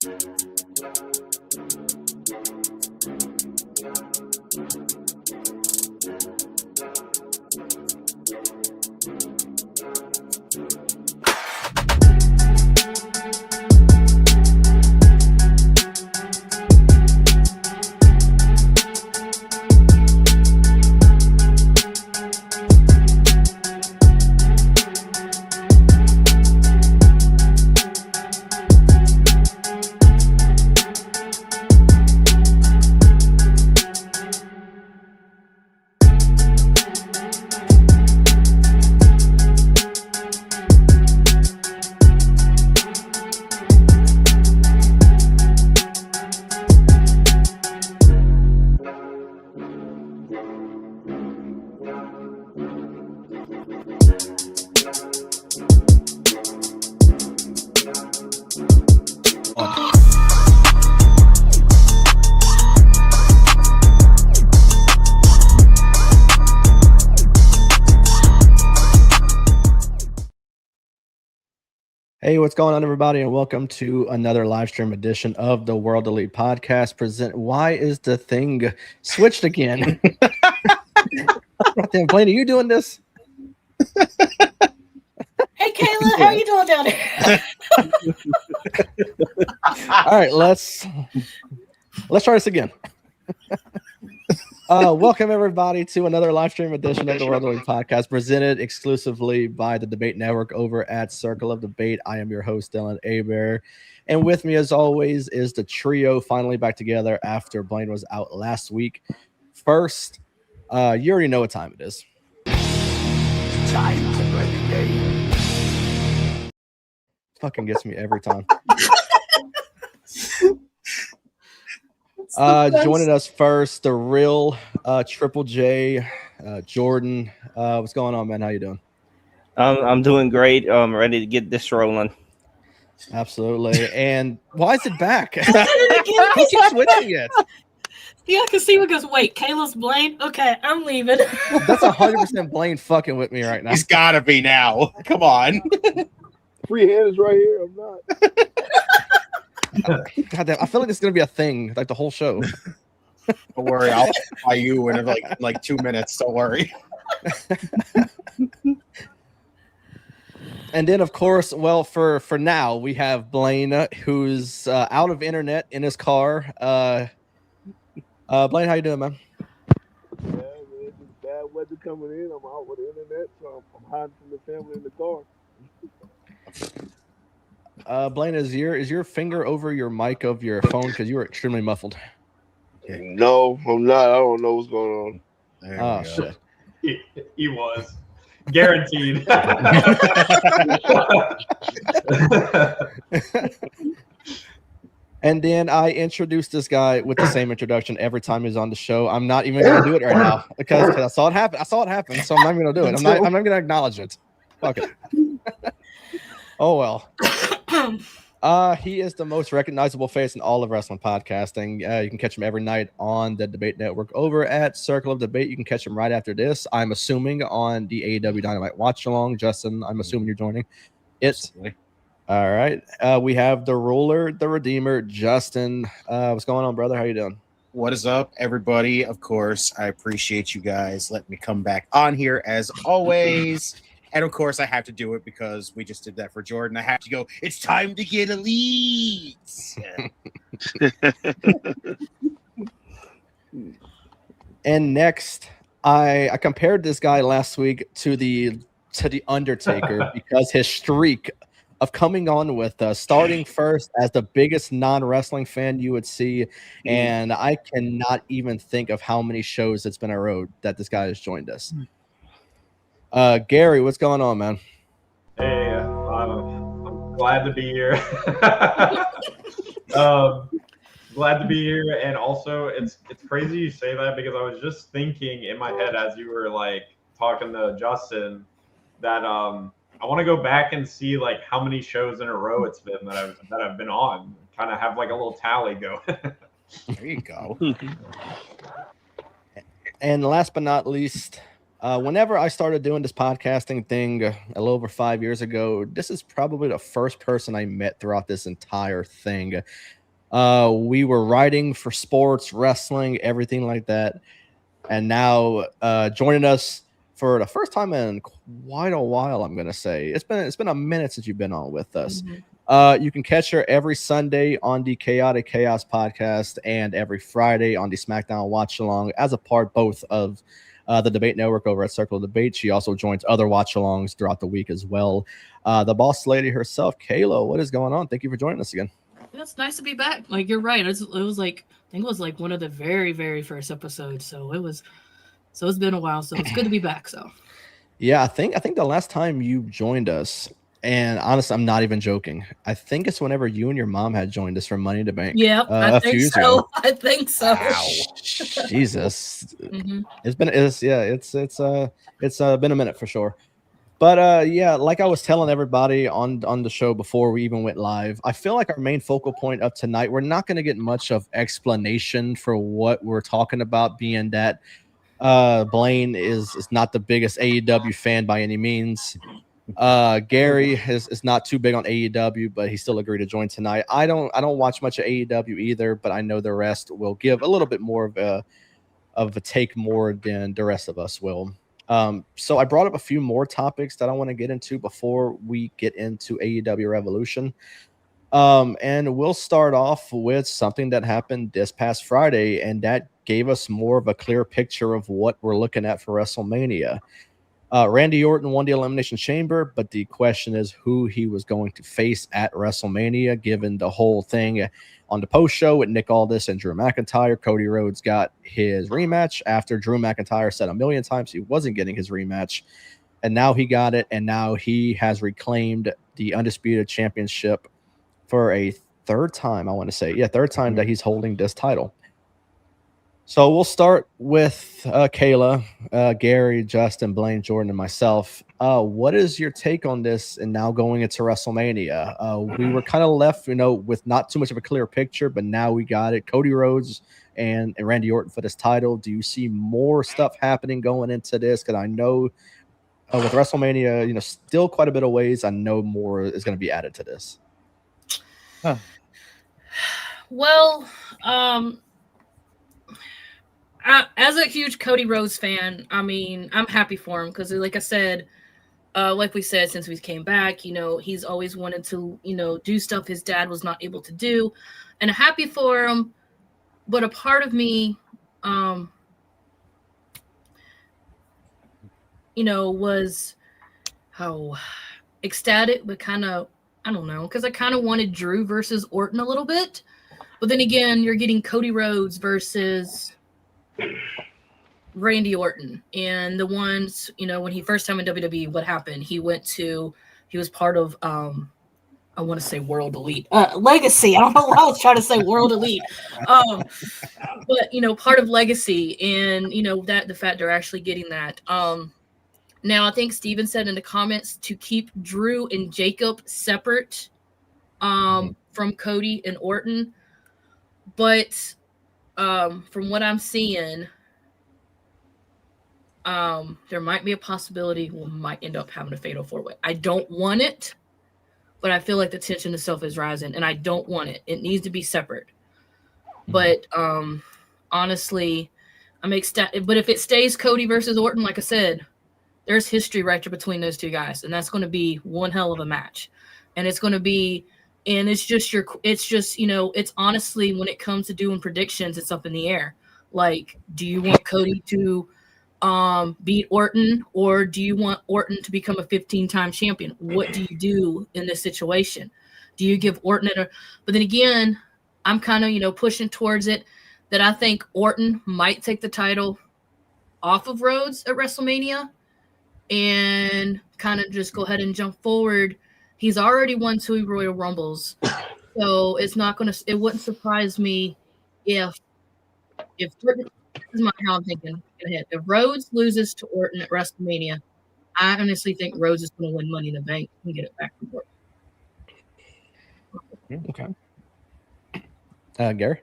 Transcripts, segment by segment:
Hey, what's going on, everybody, and welcome to another live stream edition of the World Elite Podcast. Why is the thing switched again? Damn, Blaine, are you doing this? Hey, Kayla, how are you doing down there? All right, let's try this again. Welcome, everybody, to another live stream edition of the World Elite Podcast, presented exclusively by the Debate Network over at Circle of Debate. I am your host, Dylan Abear, and with me, as always, is the trio finally back together after Blaine was out last week. First, you already know what time it is. Time to play the game. Fucking gets me every time. Joining us first, the real Triple J, Jordan. What's going on, man? How you doing? I'm doing great. I'm ready to get this rolling. Absolutely. And why is it back? I did it again. Who keeps switching it? Yeah, I can see what goes. Wait, Kayla's Blaine? Okay, I'm leaving. That's 100% Blaine fucking with me right now. He's gotta be now. Come on. Free hand is right here. I'm not. God damn, I feel like this is gonna be a thing, like the whole show. Don't worry, I'll buy you in like 2 minutes. Don't worry. And then, of course, well, for now, we have Blaine, who's out of internet in his car. Blaine, how you doing, man? Yeah, man, it's just bad weather coming in. I'm out with the internet, so I'm hiding from the family in the car. Blaine, is your finger over your mic of your phone? Because you were extremely muffled. No, I'm not. I don't know what's going on. Oh, shit. He was. Guaranteed. And then I introduced this guy with the same introduction every time he's on the show. I'm not even going to do it right now because I saw it happen. So I'm not even going to do it. I'm not going to acknowledge it. Fuck it. Oh, well. He is the most recognizable face in all of wrestling podcasting. You can catch him every night on the Debate Network over at Circle of Debate. You can catch him right after this, I'm assuming, on the AEW Dynamite Watch Along. Justin, I'm assuming you're joining it. Absolutely. All right. We have the ruler, the redeemer, Justin. What's going on, brother? How you doing? What is up, everybody? Of course, I appreciate you guys letting me come back on here as always. And of course, I have to do it because we just did that for Jordan. I have to go, it's time to get elite. And next, I compared this guy last week to the Undertaker because his streak of coming on with us, starting first as the biggest non-wrestling fan you would see, and I cannot even think of how many shows it's been a road that this guy has joined us. Gary, what's going on, man? Hey, I'm glad to be here. Glad to be here, and also it's crazy you say that because I was just thinking in my head as you were like talking to Justin that I want to go back and see like how many shows in a row it's been that I've been on. Kind of have like a little tally go. There you go. And last but not least, Whenever I started doing this podcasting thing a little over 5 years ago, this is probably the first person I met throughout this entire thing. We were writing for sports, wrestling, everything like that. And now joining us for the first time in quite a while, I'm gonna say it's been a minute since you've been on with us. You can catch her every Sunday on the Chaotic Chaos podcast and every Friday on the SmackDown Watch Along as a part both of the Debate Network over at Circle of Debate. She also joins other watch alongs throughout the week as well. The boss lady herself, Kayla, what is going on? Thank you for joining us again. It's nice to be back. Like, you're right. It was like, I think it was like one of the very, very first episodes. So it's been a while. So it's good to be back. So yeah, I think the last time you joined us, and honestly, I'm not even joking, I think it's whenever you and your mom had joined us for Money in the Bank. yeah, a few years ago. I think so. Wow. Jesus. It's been a minute for sure. But yeah, like I was telling everybody on the show before we even went live, I feel like our main focal point of tonight, we're not going to get much of explanation for what we're talking about, being that Blaine is not the biggest AEW fan by any means. Gary is not too big on AEW, but he still agreed to join tonight. I don't watch much of AEW either, but I know the rest will give a little bit more of a take more than the rest of us will. So I brought up a few more topics that I want to get into before we get into AEW Revolution. And we'll start off with something that happened this past Friday, and that gave us more of a clear picture of what we're looking at for WrestleMania. Randy Orton won the Elimination Chamber, but the question is who he was going to face at WrestleMania, given the whole thing on the post show with Nick Aldis and Drew McIntyre. Cody Rhodes got his rematch after Drew McIntyre said a million times he wasn't getting his rematch. And now he got it, and now he has reclaimed the Undisputed Championship for a third time, I want to say. Yeah, third time that he's holding this title. So we'll start with Kayla, Gary, Justin, Blaine, Jordan, and myself. What is your take on this and now going into WrestleMania? We were kind of left, with not too much of a clear picture, but now we got it. Cody Rhodes and Randy Orton for this title. Do you see more stuff happening going into this? Because I know with WrestleMania, still quite a bit of ways. I know more is going to be added to this. Huh. Well, as a huge Cody Rhodes fan, I mean, I'm happy for him because, like I said, like we said, since we came back, he's always wanted to, do stuff his dad was not able to do, and I'm happy for him. But a part of me, was how ecstatic, but kind of, I don't know, because I kind of wanted Drew versus Orton a little bit. But then again, you're getting Cody Rhodes versus Randy Orton. And the ones, when he first time in WWE, what happened? He was part of, I want to say World Elite. Legacy. I don't know why I was trying to say World Elite. But, part of Legacy. And, that the fact they're actually getting that. Now, I think Steven said in the comments to keep Drew and Jacob separate from Cody and Orton. But from what I'm seeing, there might be a possibility we might end up having a fatal four-way. I don't want it, but I feel like the tension itself is rising, and I don't want it. It needs to be separate. But honestly, I'm ecstatic. But if it stays Cody versus Orton, like I said, there's history right there between those two guys, and that's going to be one hell of a match. And it's going to be, and it's honestly, when it comes to doing predictions, it's up in the air. Like, do you want Cody to beat Orton, or do you want Orton to become a 15-time champion? What do you do in this situation? Do you give Orton but then again, I'm kind of, pushing towards it that I think Orton might take the title off of Rhodes at WrestleMania and kind of just go ahead and jump forward. He's already won 2 Royal Rumbles, so it wouldn't surprise me if this is how I'm thinking ahead. If Rhodes loses to Orton at WrestleMania, I honestly think Rhodes is going to win Money in the Bank and get it back from Orton. Okay. Gary?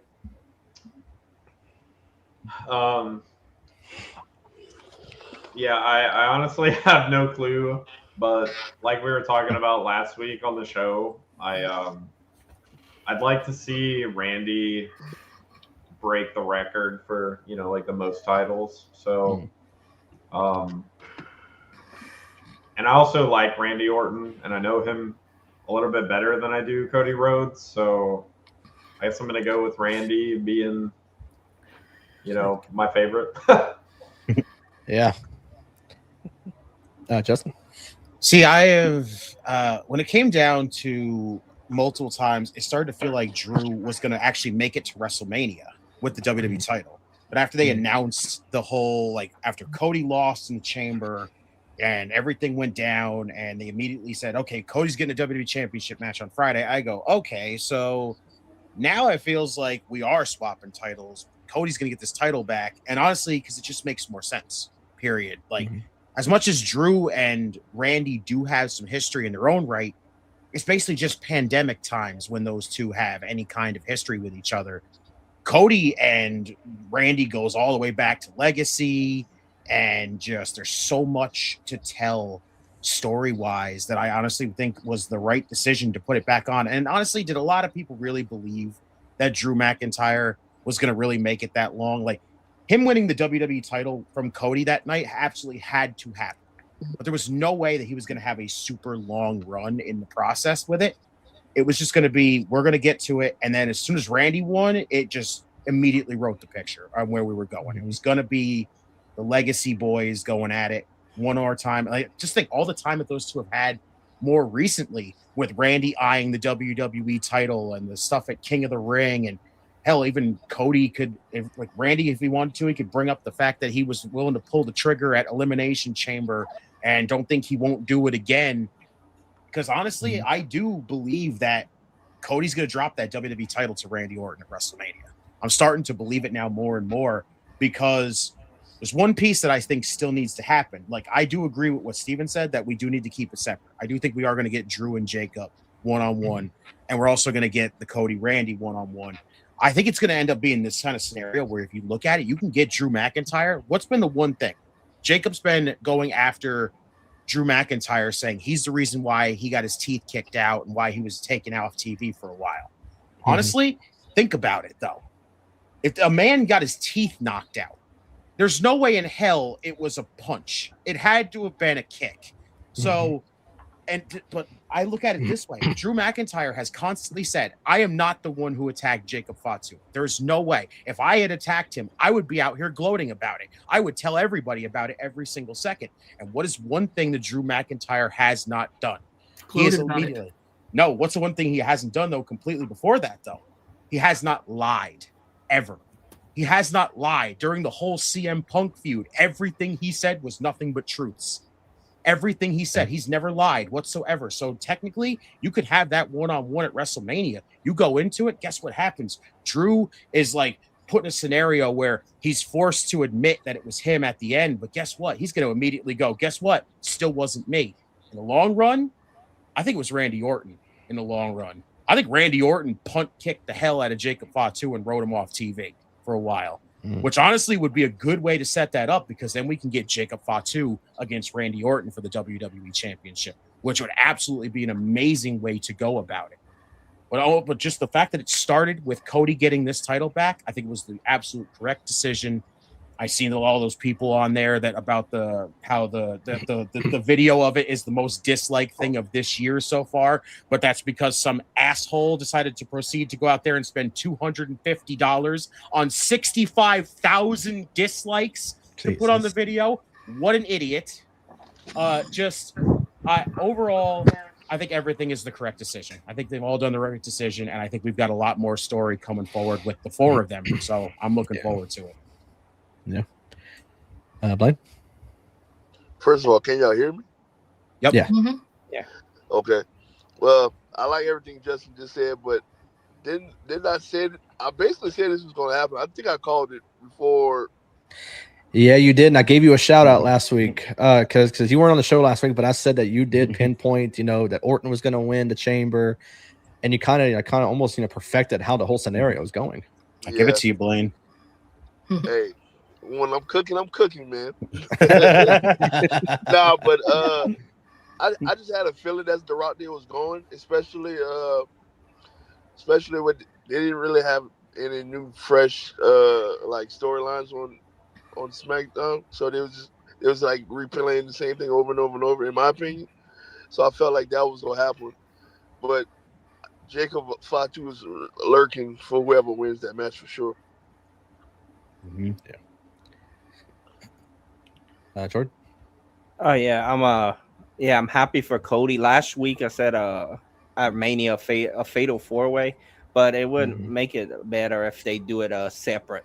Yeah, I honestly have no clue, but like we were talking about last week on the show, I'd like to see Randy break the record for like the most titles. So, um, and I also like Randy Orton, and I know him a little bit better than I do Cody Rhodes. So I guess I'm gonna go with Randy being my favorite. Yeah. Justin. See, I have when it came down to multiple times, it started to feel like Drew was going to actually make it to WrestleMania with the WWE title. But after they announced the whole, like, after Cody lost in the chamber and everything went down, and they immediately said, okay, Cody's getting a WWE championship match on Friday, I go, okay, so now it feels like we are swapping titles. Cody's going to get this title back. And honestly, because it just makes more sense, period. Like, as much as Drew and Randy do have some history in their own right, it's basically just pandemic times when those two have any kind of history with each other. Cody and Randy goes all the way back to Legacy, and just there's so much to tell story-wise that I honestly think was the right decision to put it back on. And honestly, did a lot of people really believe that Drew McIntyre was going to really make it that long? Like, him winning the WWE title from Cody that night absolutely had to happen. But there was no way that he was going to have a super long run in the process with it. It was just going to be, we're going to get to it. And then as soon as Randy won, it just immediately wrote the picture on where we were going. It was going to be the Legacy boys going at it one more time. I just think all the time that those two have had more recently, with Randy eyeing the WWE title and the stuff at King of the Ring, and hell, even Cody could, like Randy, if he wanted to, he could bring up the fact that he was willing to pull the trigger at Elimination Chamber and don't think he won't do it again. Because honestly, I do believe that Cody's going to drop that WWE title to Randy Orton at WrestleMania. I'm starting to believe it now more and more, because there's one piece that I think still needs to happen. Like, I do agree with what Steven said, that we do need to keep it separate. I do think we are going to get Drew and Jacob one-on-one, and we're also going to get the Cody Randy one-on-one. I think it's going to end up being this kind of scenario where if you look at it, you can get Drew McIntyre. What's been the one thing? Jacob's been going after Drew McIntyre, saying he's the reason why he got his teeth kicked out and why he was taken off TV for a while. Honestly, think about it, though. If a man got his teeth knocked out, there's no way in hell it was a punch. It had to have been a kick. So, but I look at it this way. Drew McIntyre has constantly said, I am not the one who attacked Jacob Fatu. There's no way. If I had attacked him, I would be out here gloating about it. I would tell everybody about it every single second. And what is one thing that Drew McIntyre has not done? He is immediately. No, what's the one thing he hasn't done, though, completely before that, though? He has not lied, ever. He has not lied during the whole CM Punk feud. Everything he said was nothing but truths. Everything he said, he's never lied whatsoever. So technically, you could have that one-on-one at WrestleMania. You go into it, guess what happens? Drew is like put in a scenario where he's forced to admit that it was him at the end. But guess what? He's going to immediately go, guess what? Still wasn't me. In the long run, I think it was Randy Orton in the long run. I think Randy Orton punt kicked the hell out of Jacob Fatu and wrote him off TV for a while, which honestly would be a good way to set that up, because then we can get Jacob Fatu against Randy Orton for the WWE Championship, which would absolutely be an amazing way to go about it. But just the fact that it started with Cody getting this title back, I think it was the absolute correct decision. I seen all those people on there that about how the video of it is the most disliked thing of this year so far, but that's because some asshole decided to proceed to go out there and spend $250 on 65,000 dislikes to put on the video. What an idiot! Overall, I think everything is the correct decision. I think they've all done the right decision, and I think we've got a lot more story coming forward with the four of them. So I'm looking forward to it. Yeah. Blaine? First of all, can y'all hear me? Yep. Yeah. Yeah. Okay. Well, I like everything Justin just said, but didn't I say it? I basically said this was going to happen. I think I called it before. Yeah, you did. And I gave you a shout out last week because you weren't on the show last week, but I said that you did pinpoint, that Orton was going to win the chamber, and you kind of almost perfected how the whole scenario is going. I give it to you, Blaine. Hey, when I'm cooking, man. Nah, but I just had a feeling as the Rock deal was going, especially when they didn't really have any new fresh like storylines on SmackDown, so it was like replaying the same thing over and over and over, in my opinion. So I felt like that was gonna happen, but Jacob Fatu is lurking for whoever wins that match for sure. Mm-hmm. Yeah. Jordan. Oh yeah, I'm happy for Cody. Last week I said at Mania a fatal 4-way, but it would make it better if they do it separate.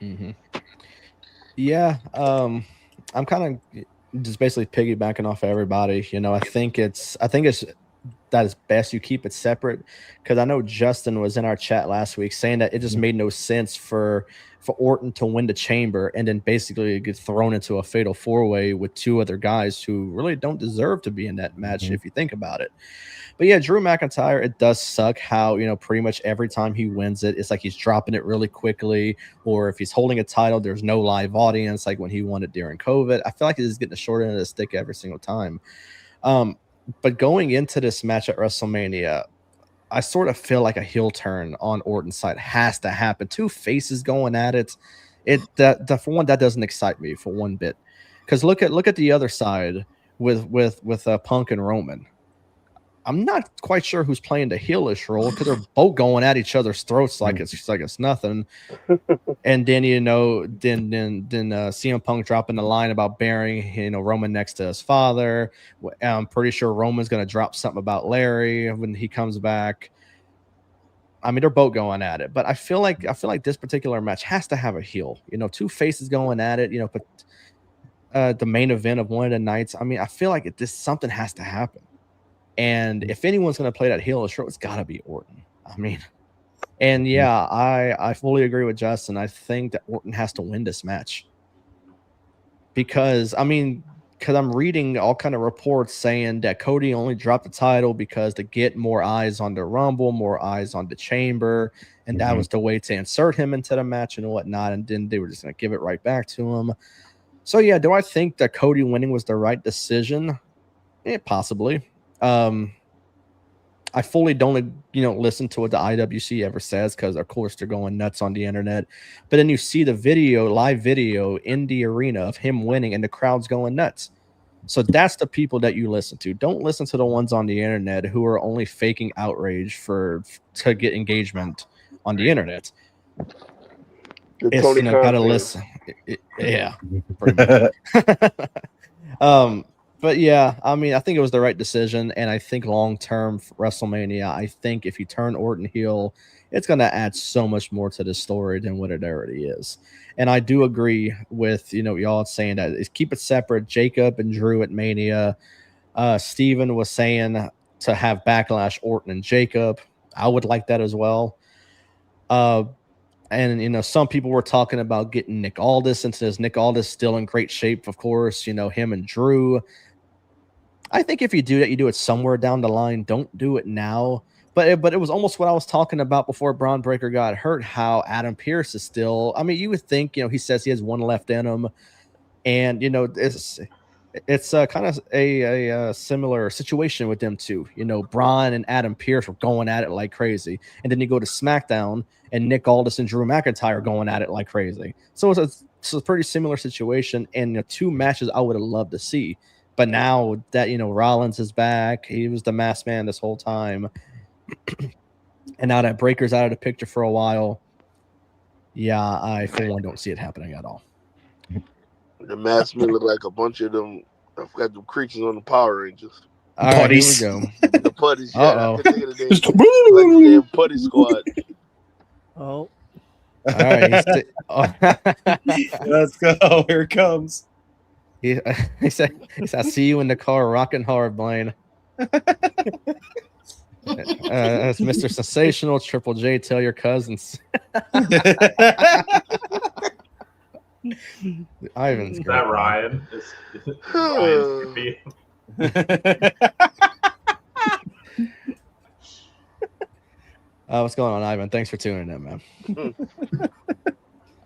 Mm-hmm. Yeah, I'm kind of just basically piggybacking off of everybody. You know, I think it's that is best you keep it separate, because I know Justin was in our chat last week saying that it just made no sense for Orton to win the chamber and then basically get thrown into a fatal 4-way with two other guys who really don't deserve to be in that match if you think about it. But yeah, Drew McIntyre, it does suck how, you know, pretty much every time he wins it, it's like he's dropping it really quickly, or if he's holding a title, there's no live audience, like when he won it during COVID. I feel like he's getting the short end of the stick every single time. But going into this match at WrestleMania, I sort of feel like a heel turn on Orton's side has to happen. Two faces going at it. For one, that doesn't excite me for one bit. Because look at the other side with Punk and Roman. I'm not quite sure who's playing the heelish role, because they're both going at each other's throats like it's nothing. And then then CM Punk dropping the line about burying Roman next to his father. I'm pretty sure Roman's gonna drop something about Larry when he comes back. I mean, they're both going at it, but I feel like this particular match has to have a heel. Two faces going at it. But the main event of one of the nights. I mean, I feel like something has to happen. And if anyone's going to play that heel, it's got to be Orton. I mean, and yeah, I fully agree with Justin. I think that Orton has to win this match because I'm reading all kind of reports saying that Cody only dropped the title because to get more eyes on the Rumble, more eyes on the Chamber, and that was the way to insert him into the match and whatnot. And then they were just going to give it right back to him. So yeah, do I think that Cody winning was the right decision? Possibly. I fully don't, listen to what the IWC ever says because, of course, they're going nuts on the internet. But then you see the live video in the arena of him winning, and the crowd's going nuts. So that's the people that you listen to. Don't listen to the ones on the internet who are only faking outrage to get engagement on the internet. It's gotta listen. Yeah, pretty much. But yeah, I mean, I think it was the right decision, and I think long-term WrestleMania, I think if you turn Orton heel, it's going to add so much more to the story than what it already is. And I do agree with, y'all saying that is keep it separate, Jacob and Drew at Mania. Steven was saying to have Backlash Orton and Jacob. I would like that as well. And, some people were talking about getting Nick Aldis into this. Nick Aldis still in great shape, of course, him and Drew. I think if you do that, you do it somewhere down the line. Don't do it now. But it was almost what I was talking about before Braun Breaker got hurt, how Adam Pearce is still, I mean, you would think, he says he has one left in him. And, it's kind of a similar situation with them two. Braun and Adam Pearce were going at it like crazy. And then you go to SmackDown and Nick Aldis and Drew McIntyre going at it like crazy. So it's a pretty similar situation. And two matches I would have loved to see. But now that, Rollins is back, he was the masked man this whole time. And now that Breaker's out of the picture for a while, yeah, I for one don't see it happening at all. The masked men look like a bunch of them. I forgot the creatures on the Power Rangers. All right, here we go. The putties. Yeah, Uh-oh. I can think of the name. Like the damn putty squad. Oh. All right. Let's go. Here it comes. He said, I see you in the car rocking hard, Blaine. That's Mr. Sensational, Triple J, tell your cousins. Ivan's Is great. that Ryan? Ryan's what's going on, Ivan? Thanks for tuning in, man.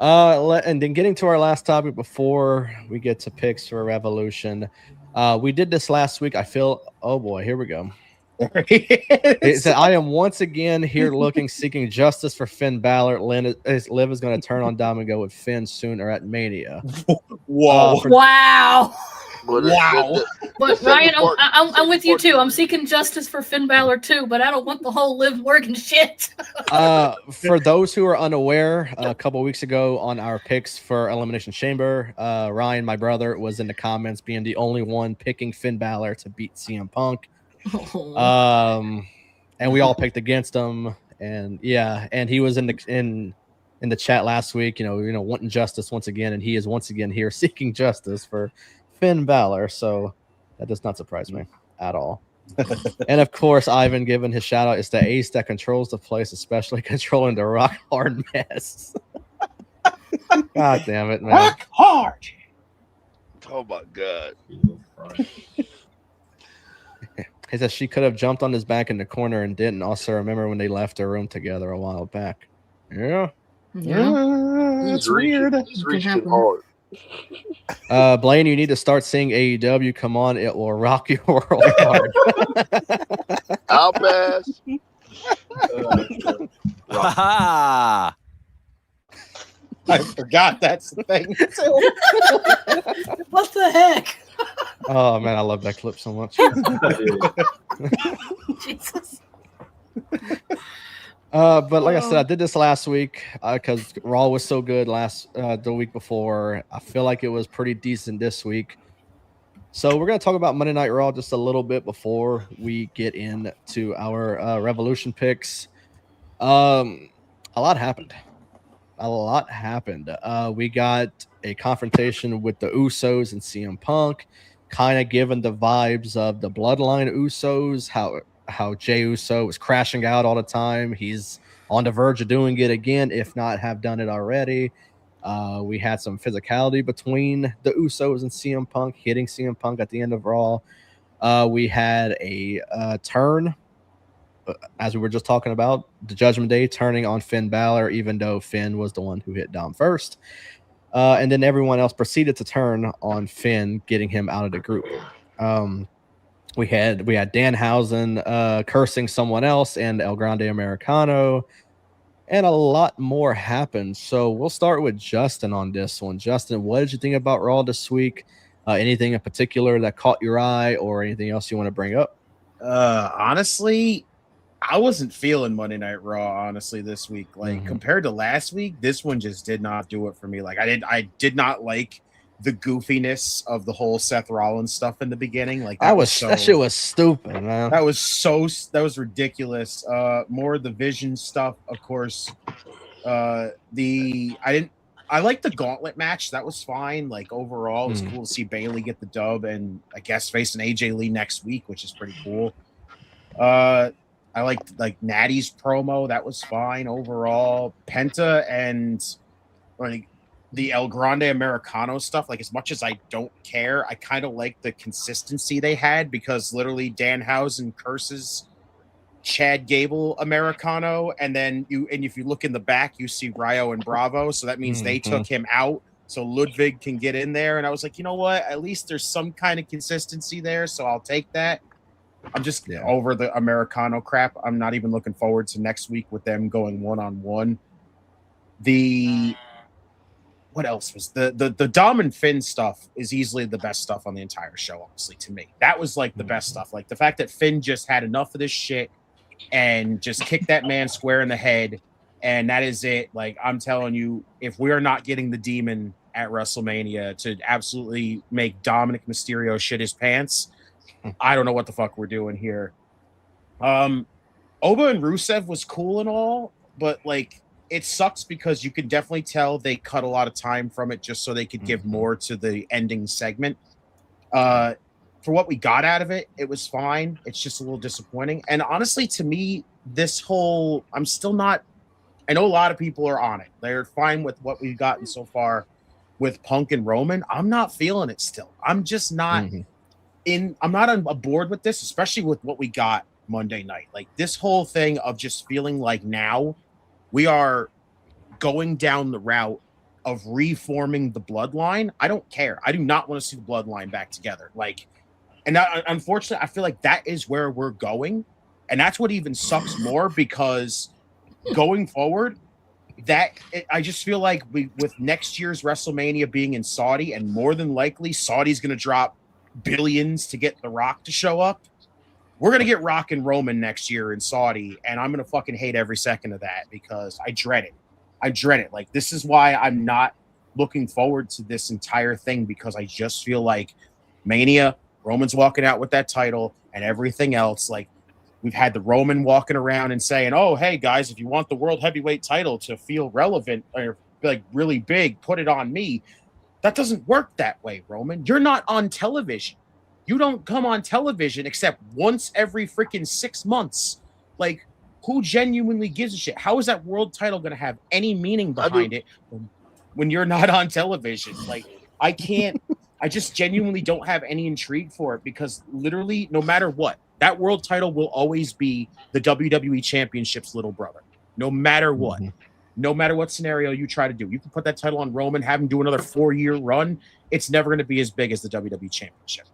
And then getting to our last topic before we get to picks for Revolution. We did this last week. I feel, oh boy, here we go. It said, I am once again here seeking justice for Finn Balor. Liv is going to turn on Dom and go with Finn soon or at Mania. Whoa. Wow. Wow. But Ryan, I'm with you too. I'm seeking justice for Finn Balor too, but I don't want the whole Liv Morgan shit. For those who are unaware, a couple weeks ago on our picks for Elimination Chamber, Ryan, my brother, was in the comments being the only one picking Finn Balor to beat CM Punk. And we all picked against him, and he was in the chat last week, wanting justice once again, and he is once again here seeking justice for Finn Balor. So that does not surprise me at all. And of course, Ivan giving his shout out is the ace that controls the place, especially controlling the rock hard mess. God damn it, man! Rock hard. Oh my god. He says she could have jumped on his back in the corner and didn't. Also, remember when they left their room together a while back? Yeah. That's weird. He's reaching hard. Blaine, you need to start seeing AEW. Come on, it will rock your world hard. I'll pass. I forgot that's the thing. What the heck? Oh man, I love that clip so much. Jesus. But like I said, I did this last week because Raw was so good the week before. I feel like it was pretty decent this week. So we're going to talk about Monday Night Raw just a little bit before we get into our Revolution picks. A lot happened. We got a confrontation with the Usos and CM Punk, kind of given the vibes of the Bloodline Usos, how Jey Uso was crashing out all the time. He's on the verge of doing it again, if not have done it already. We had some physicality between the Usos and CM Punk, hitting CM Punk at the end of Raw. We had a turn, as we were just talking about, the Judgment Day turning on Finn Balor, even though Finn was the one who hit Dom first. And then everyone else proceeded to turn on Finn, getting him out of the group. We had Danhausen cursing someone else and El Grande Americano, and a lot more happened. So we'll start with Justin on this one. Justin, what did you think about Raw this week? Anything in particular that caught your eye or anything else you want to bring up? Honestly, I wasn't feeling Monday Night Raw, honestly, this week. Like, compared to last week, this one just did not do it for me. Like, I did not like the goofiness of the whole Seth Rollins stuff in the beginning. Like, that shit was stupid, man. That was ridiculous. More of the Vision stuff, of course. I liked the gauntlet match. That was fine. Like, overall, it was cool to see Bayley get the dub and I guess facing AJ Lee next week, which is pretty cool. I liked like Natty's promo. That was fine overall. Penta and the El Grande Americano stuff, like, as much as I don't care, I kind of like the consistency they had, because literally Danhausen curses Chad Gable Americano, and then if you look in the back, you see Ryo and Bravo, so that means they took him out so Ludwig can get in there. And I was like, you know what? At least there's some kind of consistency there, so I'll take that. I'm just over the Americano crap. I'm not even looking forward to next week with them going one-on-one. What else was the Dom and Finn stuff is easily the best stuff on the entire show, honestly, to me. That was like the best stuff. Like, the fact that Finn just had enough of this shit and just kicked that man square in the head, and that is it. Like, I'm telling you, if we're not getting the Demon at WrestleMania to absolutely make Dominic Mysterio shit his pants, I don't know what the fuck we're doing here. Oba and Rusev was cool and all, but like, it sucks because you can definitely tell they cut a lot of time from it just so they could give more to the ending segment. For what we got out of it, it was fine. It's just a little disappointing. And honestly, to me, I'm still not, I know a lot of people are on it. They're fine with what we've gotten so far with Punk and Roman. I'm not feeling it still. I'm just not I'm not on board with this, especially with what we got Monday night. Like, this whole thing of just feeling like now we are going down the route of reforming the bloodline, I don't care. I do not want to see the bloodline back together. Unfortunately, I feel like that is where we're going. And that's what even sucks more, because going forward, I just feel like with next year's WrestleMania being in Saudi, and more than likely Saudi's going to drop billions to get The Rock to show up. We're going to get Rock and Roman next year in Saudi, and I'm going to fucking hate every second of that, because I dread it. Like, this is why I'm not looking forward to this entire thing, because I just feel like Mania, Roman's walking out with that title, and everything else, like, we've had the Roman walking around and saying, oh, hey, guys, if you want the world heavyweight title to feel relevant or like really big, put it on me. That doesn't work that way, Roman. You're not on television. You don't come on television except once every freaking 6 months. Like, who genuinely gives a shit? How is that world title going to have any meaning behind it when you're not on television? Like, I just genuinely don't have any intrigue for it, because literally, no matter what, that world title will always be the WWE Championship's little brother. No matter what. Mm-hmm. No matter what scenario you try to do. You can put that title on Roman, have him do another 4-year run. It's never going to be as big as the WWE Championship.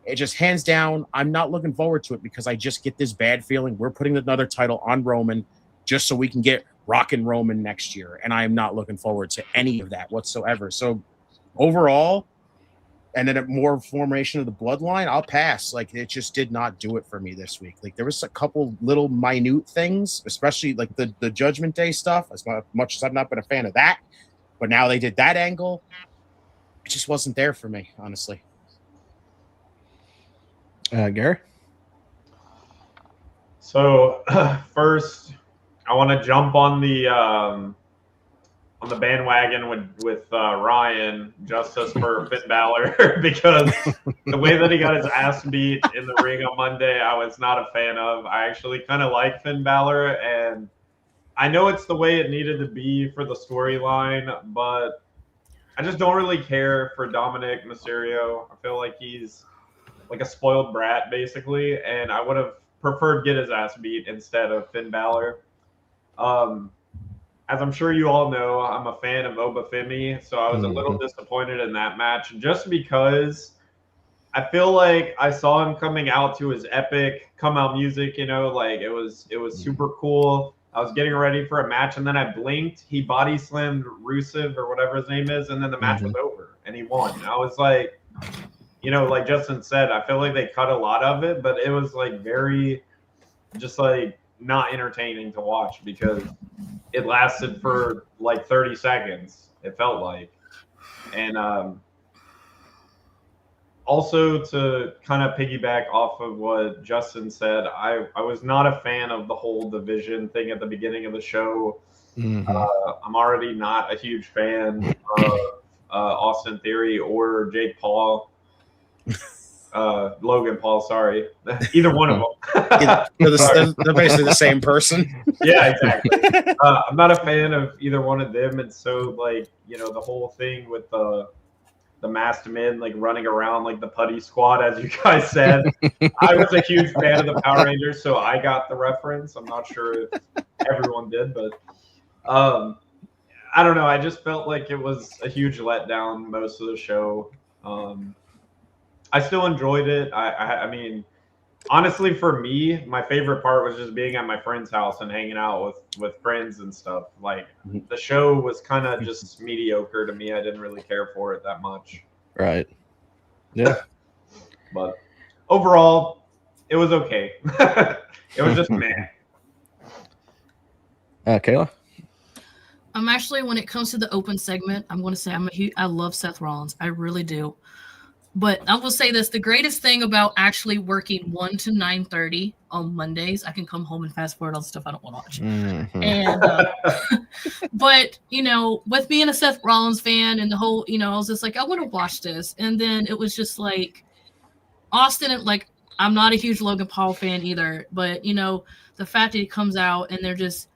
It just, hands down, I'm not looking forward to it, because I just get this bad feeling we're putting another title on Roman just so we can get Rock and Roman next year. And I am not looking forward to any of that whatsoever. So overall, and then a more formation of the bloodline, I'll pass. Like, it just did not do it for me this week. Like, there was a couple little minute things, especially like the Judgment Day stuff, as much as I've not been a fan of that. But now they did that angle. It just wasn't there for me, honestly. Gary? So first, I want to jump on the bandwagon with Ryan, Justice for Finn Balor, because the way that he got his ass beat in the ring on Monday, I was not a fan of. I actually kind of like Finn Balor, and I know it's the way it needed to be for the storyline, but I just don't really care for Dominic Mysterio. I feel like he's like a spoiled brat, basically, and I would have preferred get his ass beat instead of Finn Balor. As I'm sure you all know, I'm a fan of Obafemi, so I was a little disappointed in that match, just because I feel like I saw him coming out to his epic come out music, like it was super cool. I was getting ready for a match, and then I blinked. He body slammed Rusev or whatever his name is, and then the match was over, and he won. And I was like, like Justin said, I feel like they cut a lot of it, but it was like very just like not entertaining to watch, because it lasted for like 30 seconds, it felt like. And also, to kind of piggyback off of what Justin said, I was not a fan of the whole division thing at the beginning of the show. I'm already not a huge fan of Austin Theory or Jake Paul. Logan Paul, sorry. Either one of them. They're basically the same person. Yeah, exactly. I'm not a fan of either one of them, and so like, the whole thing with the masked men like running around like the putty squad, as you guys said. I was a huge fan of the Power Rangers, so I got the reference. I'm not sure if everyone did, but I don't know. I just felt like it was a huge letdown most of the show. I still enjoyed it. I mean, honestly, for me, my favorite part was just being at my friend's house and hanging out with friends and stuff. Like, the show was kind of just mediocre to me. I didn't really care for it that much. Right. Yeah. But overall, it was okay. It was just meh. Kayla? I'm actually, when it comes to the open segment, I'm going to say I love Seth Rollins. I really do. But I will say this, the greatest thing about actually working 1 to 9:30 on Mondays, I can come home and fast forward on stuff I don't want to watch. And, but, with being a Seth Rollins fan and the whole, I was just like, I want to watch this. And then it was just like, Austin, like, I'm not a huge Logan Paul fan either, but, the fact that he comes out and they're just,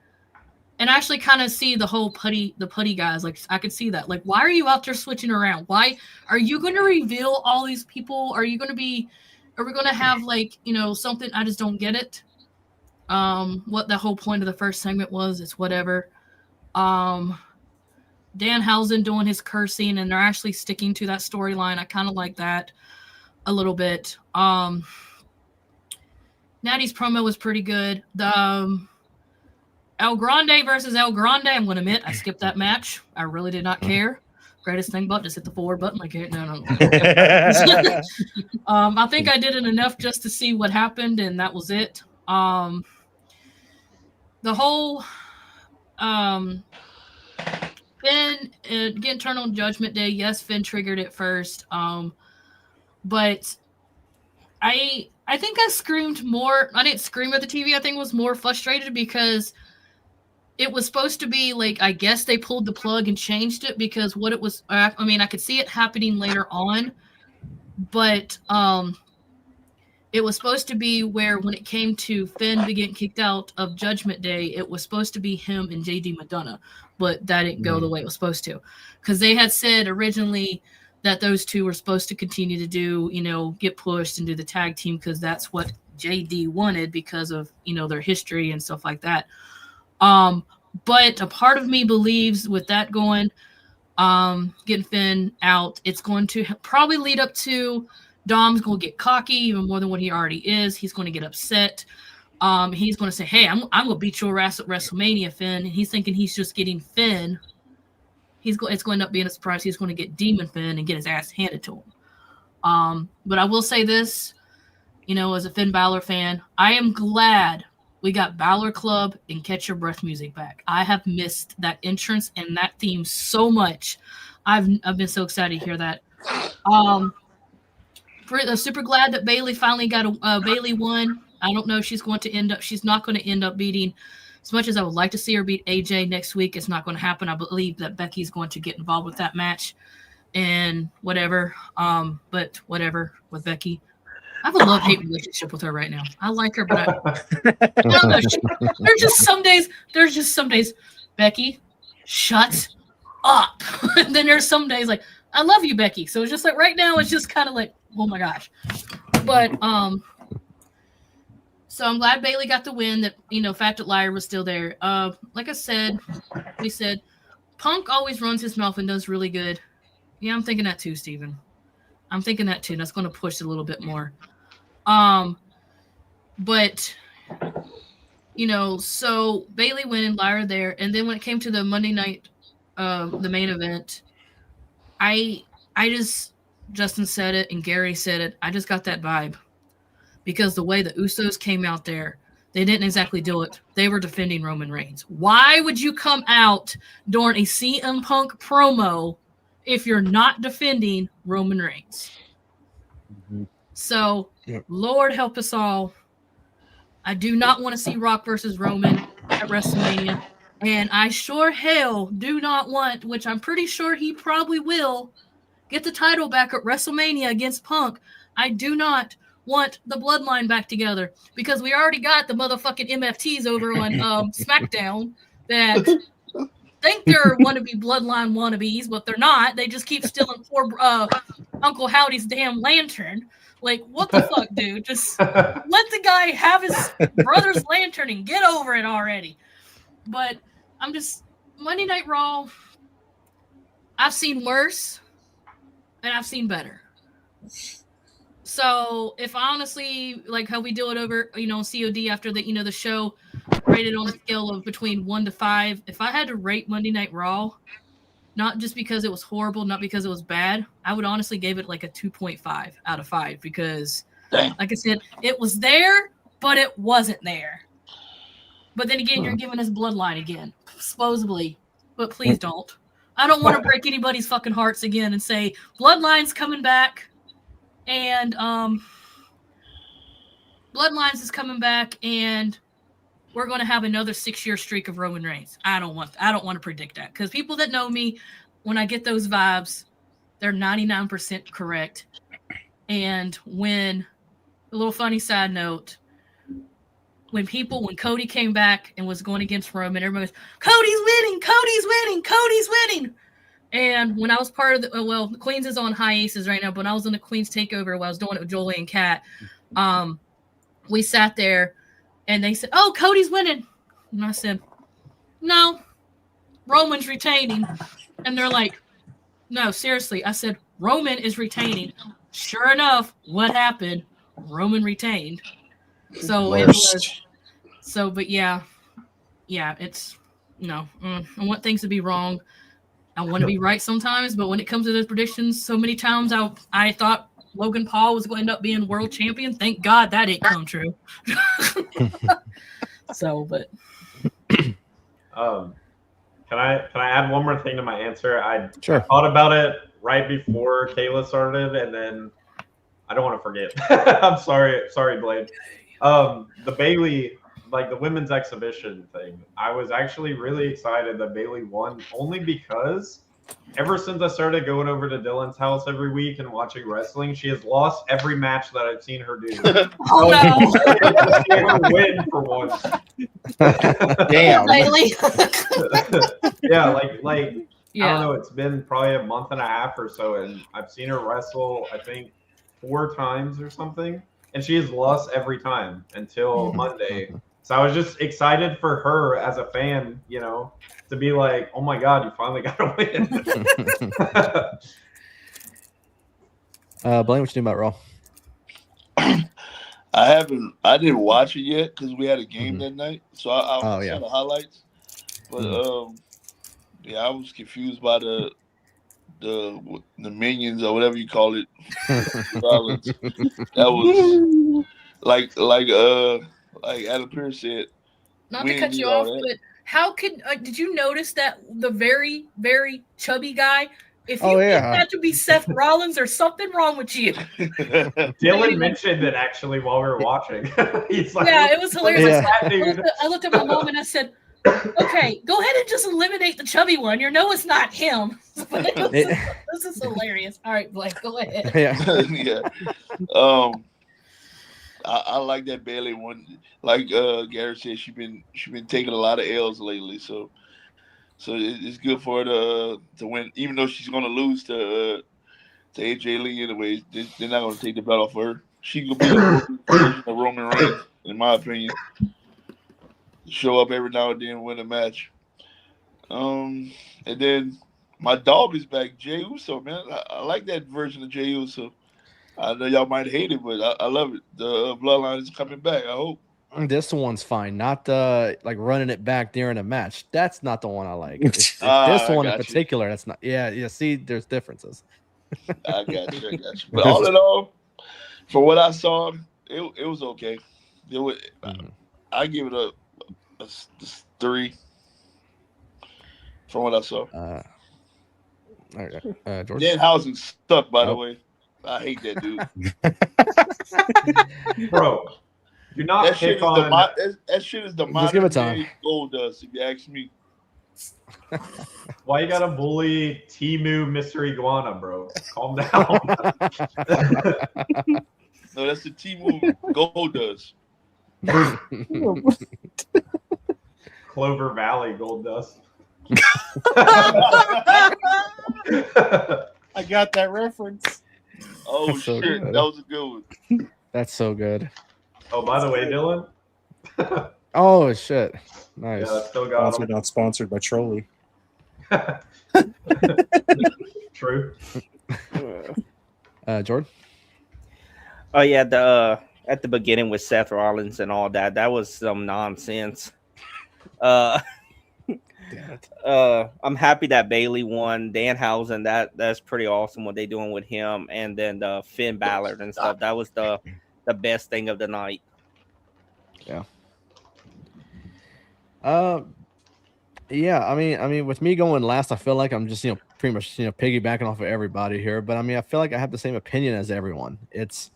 and I actually kind of see the whole putty guys. Like, I could see that. Like, why are you out there switching around? Why are you going to reveal all these people? Are we going to have like, something? I just don't get it. What the whole point of the first segment was, it's whatever. Danhausen doing his cursing, and they're actually sticking to that storyline. I kind of like that a little bit. Natty's promo was pretty good. The El Grande versus El Grande, I'm going to admit, I skipped that match. I really did not care. Greatest thing but just hit the forward button. Like, no. I think I did it enough just to see what happened, and that was it. The whole Finn again, turn on Judgment Day. Yes, Finn triggered it first. But I think I screamed more. I didn't scream at the TV. I think I was more frustrated because it was supposed to be like, I guess they pulled the plug and changed it because what it was, I mean, I could see it happening later on, but it was supposed to be where when it came to Finn to get kicked out of Judgment Day, it was supposed to be him and JD McDonough, but that didn't go the way it was supposed to. Because they had said originally that those two were supposed to continue to do, get pushed and do the tag team because that's what JD wanted because of, their history and stuff like that. But a part of me believes with that going, getting Finn out, it's going to probably lead up to Dom's going to get cocky even more than what he already is. He's going to get upset. He's going to say, hey, I'm going to beat your ass at WrestleMania, Finn. And he's thinking he's just getting Finn. It's going to end up being a surprise. He's going to get Demon Finn and get his ass handed to him. But I will say this, as a Finn Balor fan, I am glad we got Balor Club and Catch Your Breath music back. I have missed that entrance and that theme so much. I've been so excited to hear that. I'm super glad that Bayley finally got Bayley won. I don't know if she's not going to end up beating, as much as I would like to see her beat AJ next week, it's not going to happen. I believe that Becky's going to get involved with that match and whatever. But whatever with Becky. I have a love-hate relationship with her right now. I like her, but I don't know. There's just some days, Becky, shut up. And then there's some days like, I love you, Becky. So it's just like right now, it's just kind of like, oh my gosh. But so I'm glad Bayley got the win. That fact that Liar was still there. Like I said, we said Punk always runs his mouth and does really good. Yeah, I'm thinking that too, Steven. I'm thinking that too. That's going to push it a little bit more. But so Bayley winning, Lyra there, and then when it came to the Monday night, the main event, I just, Justin said it and Gary said it. I just got that vibe because the way the Usos came out there, they didn't exactly do it. They were defending Roman Reigns. Why would you come out during a CM Punk promo if you're not defending Roman Reigns? Mm-hmm. So, Lord help us all. I do not want to see Rock versus Roman at WrestleMania. And I sure hell do not want, which I'm pretty sure he probably will, get the title back at WrestleMania against Punk. I do not want the Bloodline back together because we already got the motherfucking MFTs over on SmackDown that think they're wannabe Bloodline wannabes, but they're not. They just keep stealing poor Uncle Howdy's damn lantern. Like, what the fuck, dude? Just let the guy have his brother's lantern and get over it already. But I'm just, Monday Night Raw, I've seen worse and I've seen better. So if honestly, like how we do it over, COD after the, the show rated on a scale of between 1 to 5, if I had to rate Monday Night Raw, not just because it was horrible, not because it was bad, I would honestly give it like a 2.5 out of 5 because, like I said, it was there, but it wasn't there. But then again, you're giving us Bloodline again, supposedly, but please don't. I don't want to break anybody's fucking hearts again and say Bloodline's coming back and Bloodlines is coming back and we're going to have another 6-year streak of Roman Reigns. I don't want to predict that because people that know me, when I get those vibes, they're 99% correct. And when, a little funny side note, when Cody came back and was going against Roman, everybody was, Cody's winning. And when I was part of the Queens is on hiatus right now, but when I was in the Queens takeover while I was doing it with Jolie and Kat, we sat there and they said, oh, Cody's winning. And I said, no, Roman's retaining. And they're like, no, seriously. I said, Roman is retaining. Sure enough, what happened? Roman retained. So it was. So, but yeah, it's no. I want things to be wrong. I want to be right sometimes, but when it comes to those predictions, so many times I thought Logan Paul was going to end up being world champion. Thank God that didn't come true. So, but Can I add one more thing to my answer? I Sure. thought about it right before Kayla started, and then I don't want to forget. I'm sorry, Blade. The Bailey, like the women's exhibition thing, I was actually really excited that Bailey won, only because ever since I started going over to Dylan's house every week and watching wrestling, she has lost every match that I've seen her do. oh no, She ever win for once. Damn. Bailey. Yeah, like Yeah. I don't know. It's been probably a month and a half or so, and I've seen her wrestle, I think, 4 times or something, and she has lost every time until Monday. So I was just excited for her as a fan, to be like, oh my God, you finally got to win. Blaine, what you think about Raw? I didn't watch it yet because we had a game that night, so I saw the highlights. But yeah, I was confused by the minions or whatever you call it. Violence. That was like Adam Pearce said. Not we to cut didn't you need all off, that. but how could did you notice that the very, very chubby guy? If you Oh, think yeah. that to be Seth Rollins, there's something wrong with you. Dylan mentioned it actually while we were watching. He's like, Yeah, it was hilarious. Yeah. I said- I looked at my mom and I said, okay, go ahead and just eliminate the chubby one. You know it's not him. This is hilarious. All right, Blake, go ahead. Yeah. Yeah. I like that Bailey one. Like Gary said, she been taking a lot of L's lately, so it's good for her to win, even though she's gonna lose to AJ Lee anyway. They're not gonna take the belt off her. She could be the version of Roman Reigns, in my opinion. Show up every now and then and win a match. And then my dog is back, Jey Uso, man. I like that version of Jey Uso. I know y'all might hate it, but I love it. The bloodline is coming back, I hope. This one's fine. Not like running it back during a match. That's not the one I like. It's this one in particular. That's not. Yeah. See, there's differences. I got you. But all in all, for what I saw, it was okay. I give it a 3 from what I saw. All right, George. Danhausen stuck, by the way. I hate that dude. Bro, do not that shit pick on that shit is the Just give it modern time. day gold dust, if you ask me. why you gotta bully Timu Mr. Iguana, bro. Calm down. No, that's the Timu gold dust. Clover Valley Gold Dust. I got that reference. Oh That's so shit, good. that was a good one. That's so good. Oh, by the way, Dylan. Oh shit! Nice. Yeah, still got Sponsored, him. not sponsored by Trolley. True. Jordan. Oh yeah, at the beginning with Seth Rollins and all that was some nonsense. I'm happy that Bailey won. Danhausen, that's pretty awesome what they doing with him, and then the Finn Balor and stuff. That was the best thing of the night. Yeah. Yeah. I mean, with me going last, I feel like I'm just pretty much piggybacking off of everybody here. But I mean, I feel like I have the same opinion as everyone. It's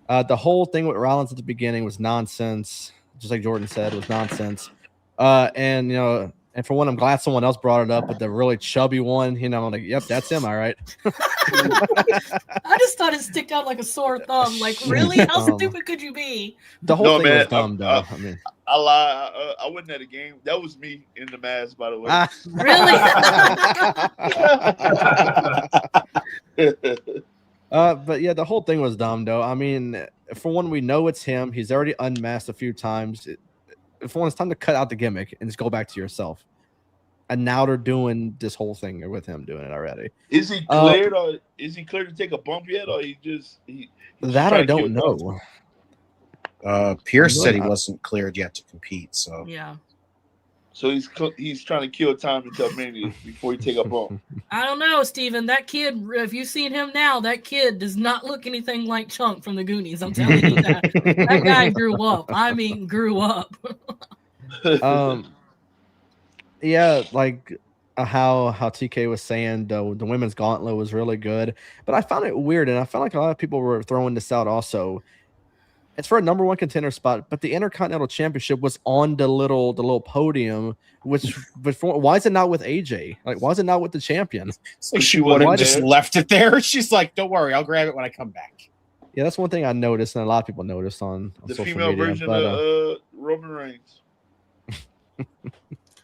the whole thing with Rollins at the beginning was nonsense. Just like Jordan said, it was nonsense. And and for one, I'm glad someone else brought it up, but the really chubby one, I'm like, yep, that's him, all right. I just thought it sticked out like a sore thumb. Like, really? How stupid could you be? The whole thing was dumb, though. I mean, I lie. I wasn't at a game. That was me in the mask, by the way. Really? But yeah, the whole thing was dumb, though. I mean, for one, we know it's him. He's already unmasked a few times. For one, it's time to cut out the gimmick and just go back to yourself. and now they're doing this whole thing with him doing it already. Is he cleared, or is he cleared to take a bump yet, or he's just that I don't know. Pierce said he wasn't cleared yet to compete, so Yeah. So he's trying to kill time until Mania before he take a bump. I don't know, Steven. That kid, if you've seen him now, that kid does not look anything like Chunk from the Goonies. I'm telling you that. That guy grew up. I mean, grew up. Yeah, like how TK was saying, the women's gauntlet was really good, but I found it weird, and I felt like a lot of people were throwing this out also. It's for a number one contender spot, but the Intercontinental Championship was on the little podium. Why is it not with AJ? Like, why is it not with the champion? So she wouldn't just left it there. She's like, "Don't worry, I'll grab it when I come back." Yeah, that's one thing I noticed, and a lot of people noticed on the social female media, version of Roman Reigns.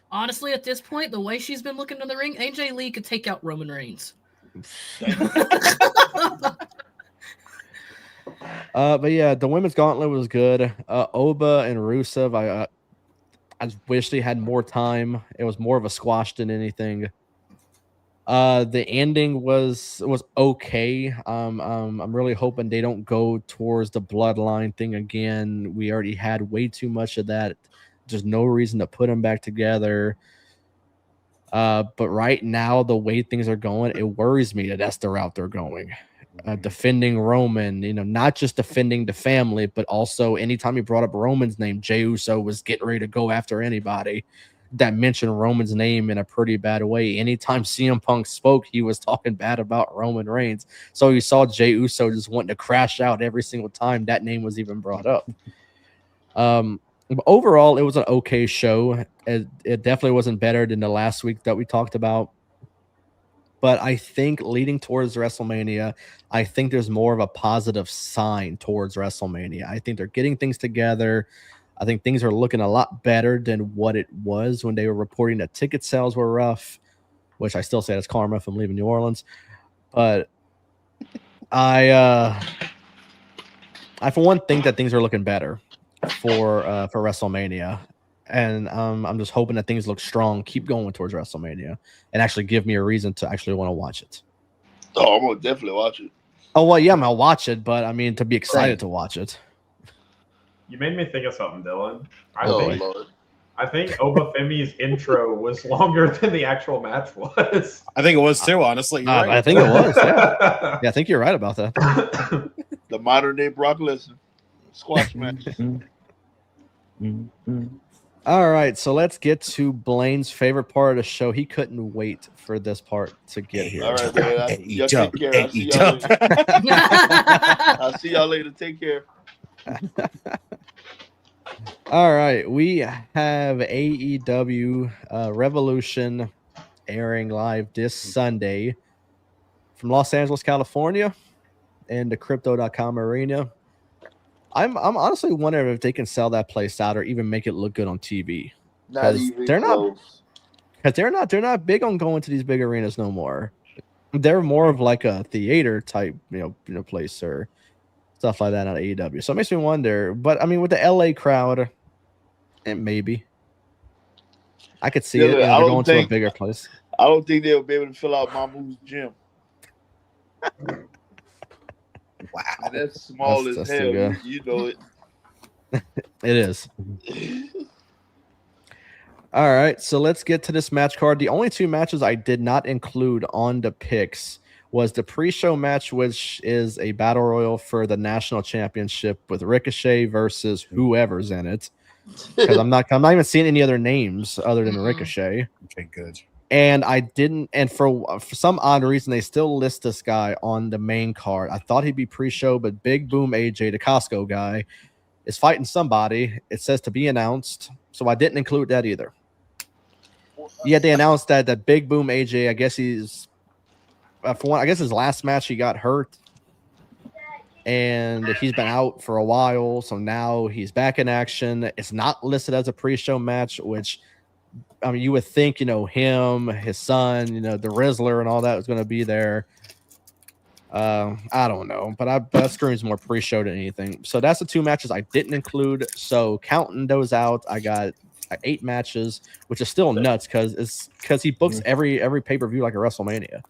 Honestly, at this point, the way she's been looking in the ring, AJ Lee could take out Roman Reigns. But yeah, the women's gauntlet was good. Oba and Rusev, I just wish they had more time. It was more of a squash than anything. The ending was okay. I'm really hoping they don't go towards the bloodline thing again. We already had way too much of that. There's no reason to put them back together. But right now, the way things are going, it worries me that that's the route they're going. Defending Roman, not just defending the family, but also anytime he brought up Roman's name, Jey Uso was getting ready to go after anybody that mentioned Roman's name in a pretty bad way. Anytime CM Punk spoke, he was talking bad about Roman Reigns. So you saw Jey Uso just wanting to crash out every single time that name was even brought up. But overall, it was an okay show. It definitely wasn't better than the last week that we talked about. But I think leading towards WrestleMania, I think there's more of a positive sign towards WrestleMania. I think they're getting things together. I think things are looking a lot better than what it was when they were reporting that ticket sales were rough, which I still say that's karma from leaving New Orleans. But I for one think that things are looking better for WrestleMania. And I'm just hoping that things look strong, keep going towards WrestleMania, and actually give me a reason to actually want to watch it. Oh, I'm gonna definitely watch it. Oh, well, yeah, I'm gonna watch it, but I mean, to be excited to watch it. You made me think of something, Dylan. Lord. I think Obafemi's intro was longer than the actual match was. I think it was too, honestly. You're right. I think it was, yeah. Yeah, I think you're right about that. The modern day Brock Lesnar squash match. All right, so let's get to Blaine's favorite part of the show. He couldn't wait for this part to get here. All right, man. Y'all take care. I'll see y'all later. Take care. All right, we have AEW Revolution airing live this Sunday from Los Angeles, California, and the Crypto.com arena. I'm honestly wondering if they can sell that place out or even make it look good on TV. They're not big on going to these big arenas no more. They're more of like a theater type, place or stuff like that on AEW. So it makes me wonder. But I mean, with the LA crowd, maybe I could see it. They're going to a bigger place. I don't think they'll be able to fill out Mamu's gym. Wow, and that's small as hell. You know it. It is. All right, so let's get to this match card. The only two matches I did not include on the picks was the pre-show match, which is a battle royal for the national championship with Ricochet versus whoever's in it. Because I'm not even seeing any other names other than Ricochet. Okay, good. And I didn't, and for some odd reason, they still list this guy on the main card. I thought he'd be pre-show, but Big Boom AJ, the Costco guy, is fighting somebody. It says to be announced, so I didn't include that either. Yeah, they announced that Big Boom AJ, I guess he's, I guess his last match he got hurt, and he's been out for a while, so now he's back in action. It's not listed as a pre-show match, which, I mean, you would think, him, his son, the Rizzler and all that was going to be there. I don't know, but that screams more pre-show than anything. So that's the two matches I didn't include. So counting those out, I got 8 matches, which is still nuts because he books every pay-per-view like a WrestleMania.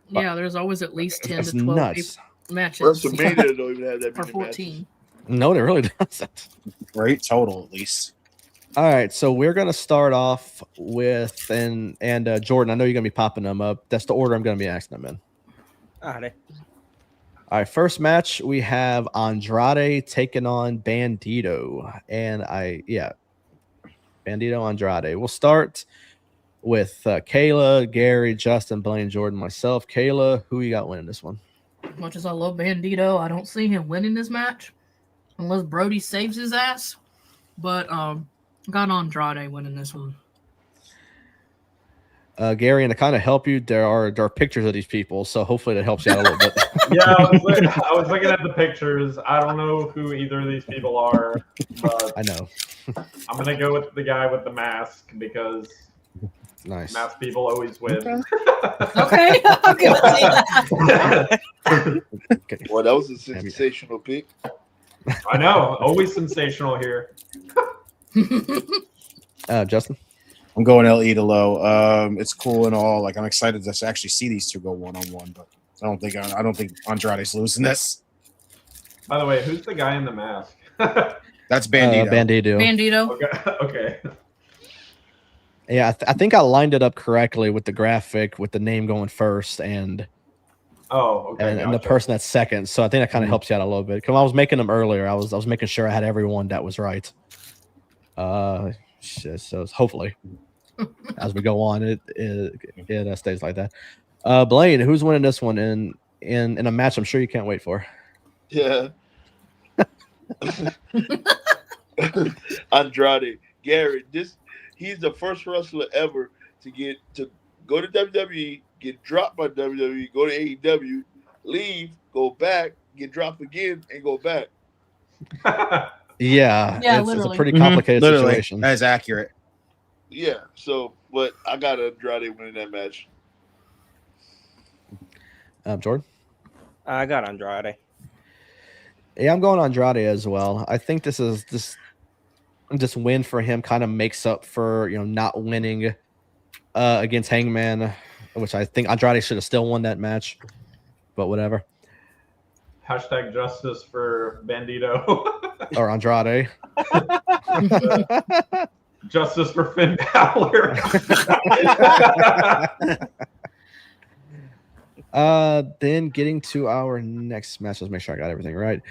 Yeah, there's always at least 10 That's to 12 nuts. matches. WrestleMania don't even have that Or many 14. No, it really doesn't. Great total, at least. All right, so we're gonna start off with and Jordan. I know you're gonna be popping them up. That's the order I'm gonna be asking them in. All right. All right, first match we have Andrade taking on Bandito, and Bandito Andrade. We'll start with Kayla, Gary, Justin, Blaine, Jordan, myself. Kayla, who you got winning this one? As much as I love Bandito, I don't see him winning this match unless Brody saves his ass. But got Andrade winning this one. Gary, and to kind of help you, there are pictures of these people, so hopefully that helps you out a little bit. Yeah, I was looking at the pictures. I don't know who either of these people are, but I know. I'm gonna go with the guy with the mask because Nice. mask people always win. Okay, okay, let's see that. Okay. Well, that was a sensational pick. I know, always sensational here. Justin? I'm going El Idolo. It's cool and all. Like, I'm excited to actually see these two go 1-on-1, but I don't think Andrade's losing this. By the way, who's the guy in the mask? That's Bandito. Bandito. Okay. Yeah, I think I lined it up correctly with the graphic, with the name going first, and the person that's second. So I think that kind of helps you out a little bit. Because I was making them earlier, I was making sure I had everyone that was right. So hopefully, as we go on, it stays like that. Blaine, who's winning this one in a match I'm sure you can't wait for? Yeah. Andrade. Gary, he's the first wrestler ever to go to WWE, get dropped by WWE, go to AEW, leave, go back, get dropped again, and go back. Yeah, it's a pretty complicated situation. That is accurate. Yeah, but I got Andrade winning that match. Jordan? I got Andrade. Yeah, I'm going Andrade as well. I think this win for him kind of makes up for not winning against Hangman, which I think Andrade should have still won that match, but whatever. Hashtag justice for Bandito. Or Andrade. Justice for Finn Balor. Then getting to our next match, let's make sure I got everything right.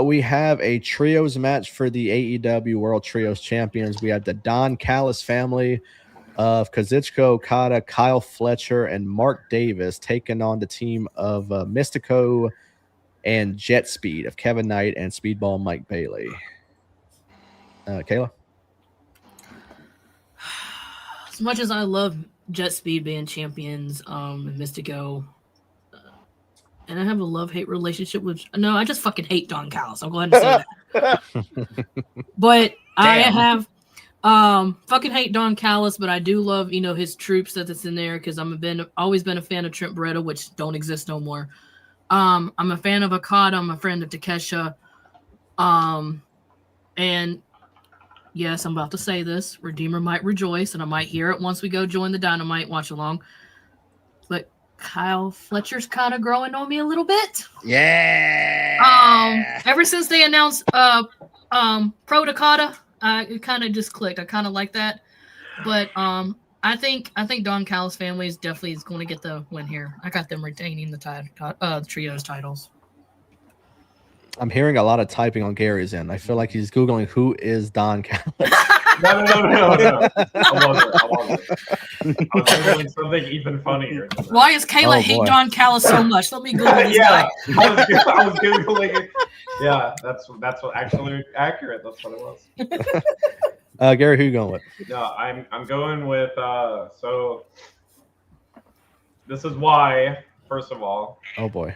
We have a trios match for the AEW World Trios Champions. We have the Don Callis family of Kazuchika Okada, Kyle Fletcher, and Mark Davis taking on the team of Mystico and Jet Speed of Kevin Knight and Speedball Mike Bailey. Kayla? As much as I love Jet Speed being champions and Mystico, and I have a love-hate relationship with... No, I just fucking hate Don Callis. I'll go ahead and say that. But I have... fucking hate Don Callis, but I do love, his troops that's in there because always been a fan of Trent Beretta, which don't exist no more. I'm a fan of Okada. I'm a friend of Takesha. And yes, I'm about to say this. Redeemer might rejoice, and I might hear it once we go join the Dynamite watch along. But Kyle Fletcher's kind of growing on me a little bit. Yeah. Ever since they announced Pro Dakota, it kind of just clicked. I kind of like that. But I think Don Callis family is definitely going to get the win here. I got them retaining the trios titles. I'm hearing a lot of typing on Gary's end. I feel like he's Googling who is Don Callis. No. I wasn't. I was doing something even funnier. Why is Kayla hate Don Callis so much? Let me Google this guy. I was Googling it. Yeah, that's what actually accurate. That's what it was. Gary, who you going with? No, I'm going with so this is why, first of all. Oh boy.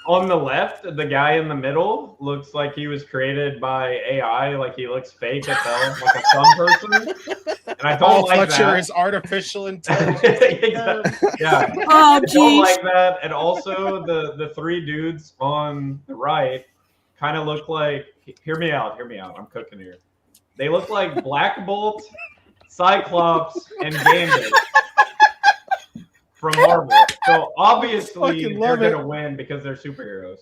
On the left, the guy in the middle looks like he was created by AI, like he looks fake as hell, like a some person. And I don't like Fletcher that. is artificial intelligence. Exactly. Yeah. Oh, I don't like that. And also the three dudes on the right kind of look like. Hear me out. I'm cooking here. They look like Black Bolt, Cyclops, and Gambit from Marvel. So obviously Fucking they're love it. gonna win because they're superheroes.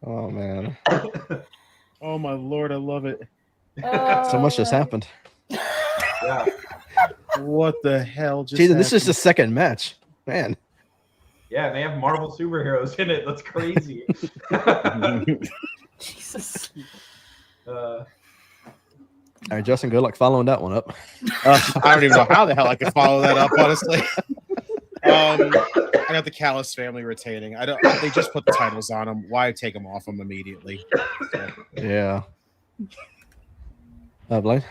Oh man, Oh my lord, I love it. so much just happened. Yeah. What the hell just Jason, this is happened? the second match, man. Yeah, they have Marvel superheroes in it. That's crazy. Jesus. All right, Justin, good luck following that one up. I don't even know how the hell I could follow that up, honestly. I got the Callis family retaining. I don't. They just put the titles on them. Why take them off them immediately? So, Yeah. Blaine?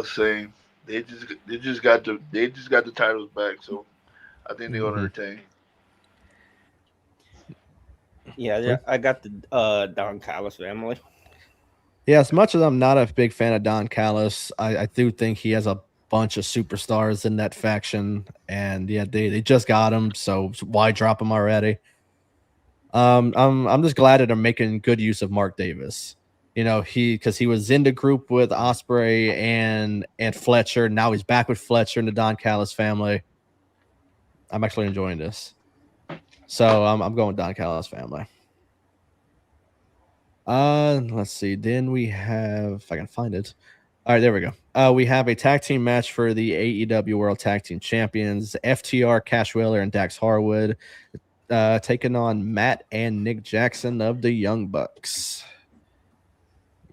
Same. They just got the titles back, so I think they're gonna retain. Yeah, I got the Don Callis family. Yeah, as much as I'm not a big fan of Don Callis, I do think he has a bunch of superstars in that faction, and yeah, they just got him, so why drop him already? I'm just glad that they're making good use of Mark Davis. You know, because he was in the group with Osprey and Fletcher. Now he's back with Fletcher and the Don Callis family. I'm actually enjoying this, so I'm going Don Callis family. Let's see. Then we have, if I can find it. All right, there we go. We have a tag team match for the AEW World Tag Team Champions, FTR, Cash Wheeler, and Dax Harwood, taking on Matt and Nick Jackson of the Young Bucks.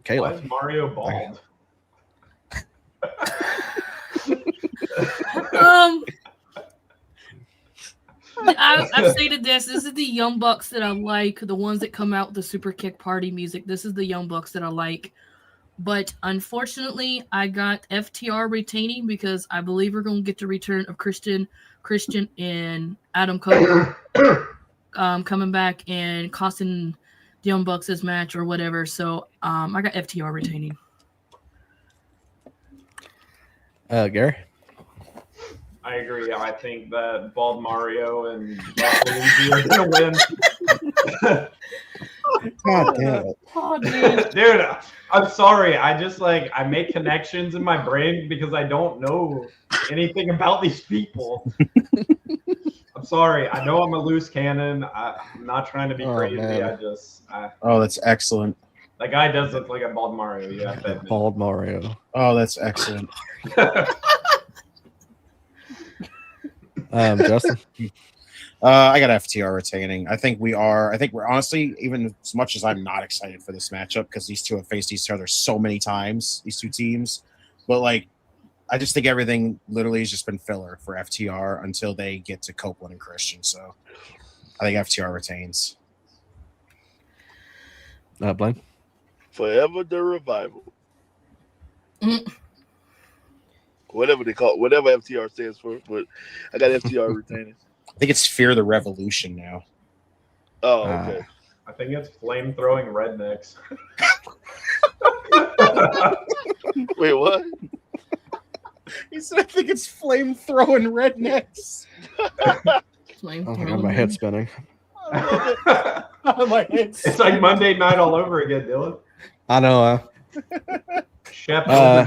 Why Kayla. is Mario bald? I've stated this. This is the Young Bucks that I like. The ones that come out with the Super Kick Party music. This is the Young Bucks that I like. But unfortunately, I got FTR retaining because I believe we're going to get the return of Christian, and Adam Cole coming back and costing the Young Bucks this match or whatever. So I got FTR retaining. Gary. I agree. I think that Bald Mario and Luigi are gonna win. God damn it. Oh, dude. Dude, I'm sorry. I just I make connections in my brain because I don't know anything about these people. I'm sorry. I know I'm a loose cannon. I'm not trying to be crazy. Man. Oh, that's excellent. That guy does look like a Bald Mario. Yeah, Bald Mario. Oh, that's excellent. Justin. I got FTR retaining. I think we're honestly, even as much as I'm not excited for this matchup because these two have faced each other so many times, these two teams, but I just think everything literally has just been filler for FTR until they get to Copeland and Christian. So I think FTR retains. Blaine. Forever the Revival. Whatever they call it, whatever FTR stands for, but I got FTR retaining. I think it's Fear the Revolution now. Oh, okay. I think it's flame-throwing rednecks. Wait, what? He said, I think it's flame-throwing rednecks. Oh, my head's spinning. My head's It's like Monday night all over again, Dylan. I know. Chef Jordan,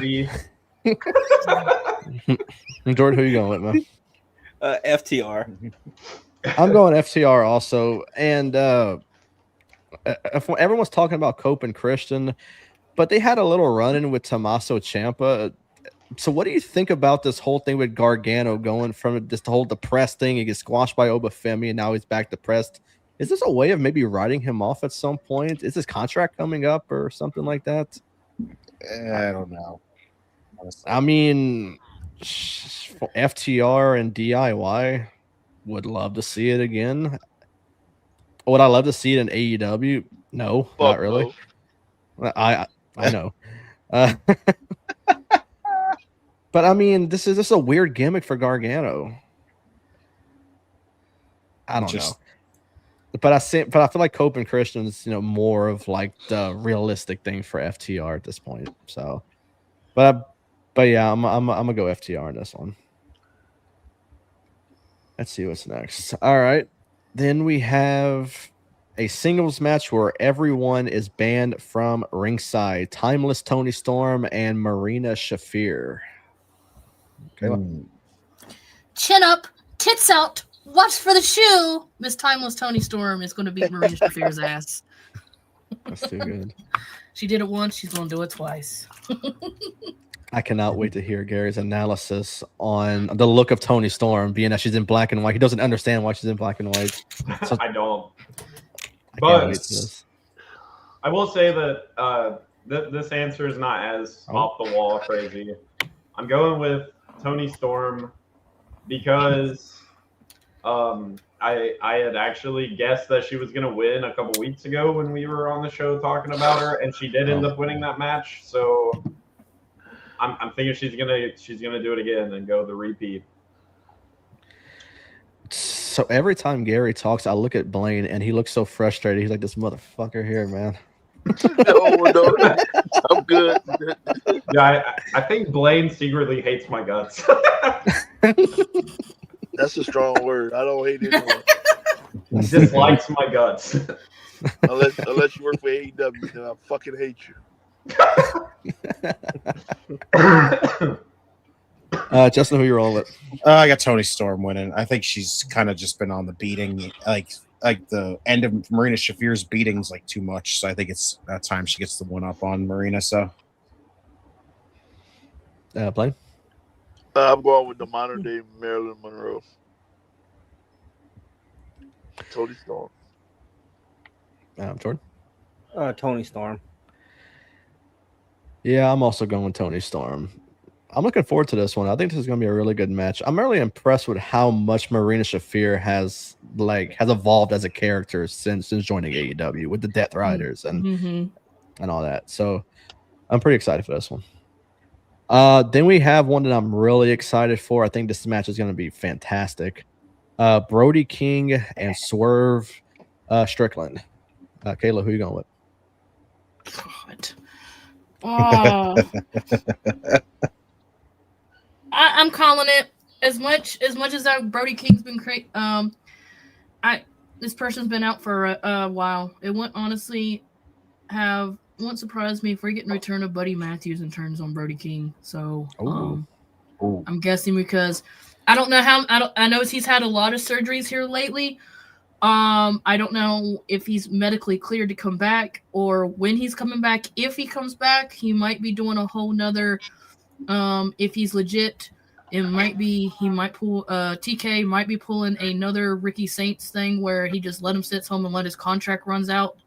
who you going with, man? FTR. I'm going FTR also, and everyone's talking about Cope and Christian, but they had a little run-in with Tommaso Ciampa. So what do you think about this whole thing with Gargano going from this whole depressed thing? He gets squashed by Obafemi, and now he's back depressed. Is this a way of maybe writing him off at some point? Is his contract coming up or something like that? I don't know. Honestly. I mean, FTR and DIY would love to see it again. Would I love to see it in AEW? No, not really. No. I know. But I mean, this is a weird gimmick for Gargano. I don't know. But I feel like Cope and Christian's, more of like the realistic thing for FTR at this point. So, but yeah, I'm gonna go FTR on this one. Let's see what's next. All right, then we have a singles match where everyone is banned from ringside. Timeless Tony Storm and Marina Shafir. Okay. Chin up, tits out, watch for the shoe. Miss Timeless Tony Storm is going to beat Marina Shafir's ass. That's too good. She did it once, she's going to do it twice. I cannot wait to hear Gary's analysis on the look of Tony Storm, being that she's in black and white. He doesn't understand why she's in black and white. So I don't. I can't wait But for this. I will say that this answer is not as off the wall crazy. I'm going with Tony Storm because I had actually guessed that she was going to win a couple weeks ago when we were on the show talking about her, and she did end up winning that match. So I'm thinking she's gonna do it again and go the repeat. So every time Gary talks, I look at Blaine and he looks so frustrated. He's like, "This motherfucker here, man." No, I'm good. Yeah, I think Blaine secretly hates my guts. That's a strong word. I don't hate anyone. Dislikes my guts. Unless you work for AEW, then I fucking hate you. Justin, who you rolling with? I got Tony Storm winning. I think she's kind of just been on the beating, like the end of Marina Shafir's beatings, like too much. So I think it's that time she gets the one up on Marina. So, Blaine? I'm going with the modern day Marilyn Monroe. Tony Storm. Jordan? Tony Storm. Yeah, I'm also going with Tony Storm. I'm looking forward to this one. I think this is going to be a really good match. I'm really impressed with how much Marina Shafir has evolved as a character since joining AEW with the Death Riders and all that. So I'm pretty excited for this one. Then we have one that I'm really excited for. I think this match is going to be fantastic. Brody King and Swerve Strickland. Kayla, who you going with? God. Oh. I'm calling it as much as Brody King's been great. This person's been out for a while. It won't surprise me if we're getting a return of Buddy Matthews and turns on Brody King. So I'm guessing because I don't know I know he's had a lot of surgeries here lately. I don't know if he's medically cleared to come back or when he's coming back. If he comes back, he might be doing a whole nother. If he's legit, he might pull. TK might be pulling another Ricky Saints thing where he just let him sit home and let his contract runs out.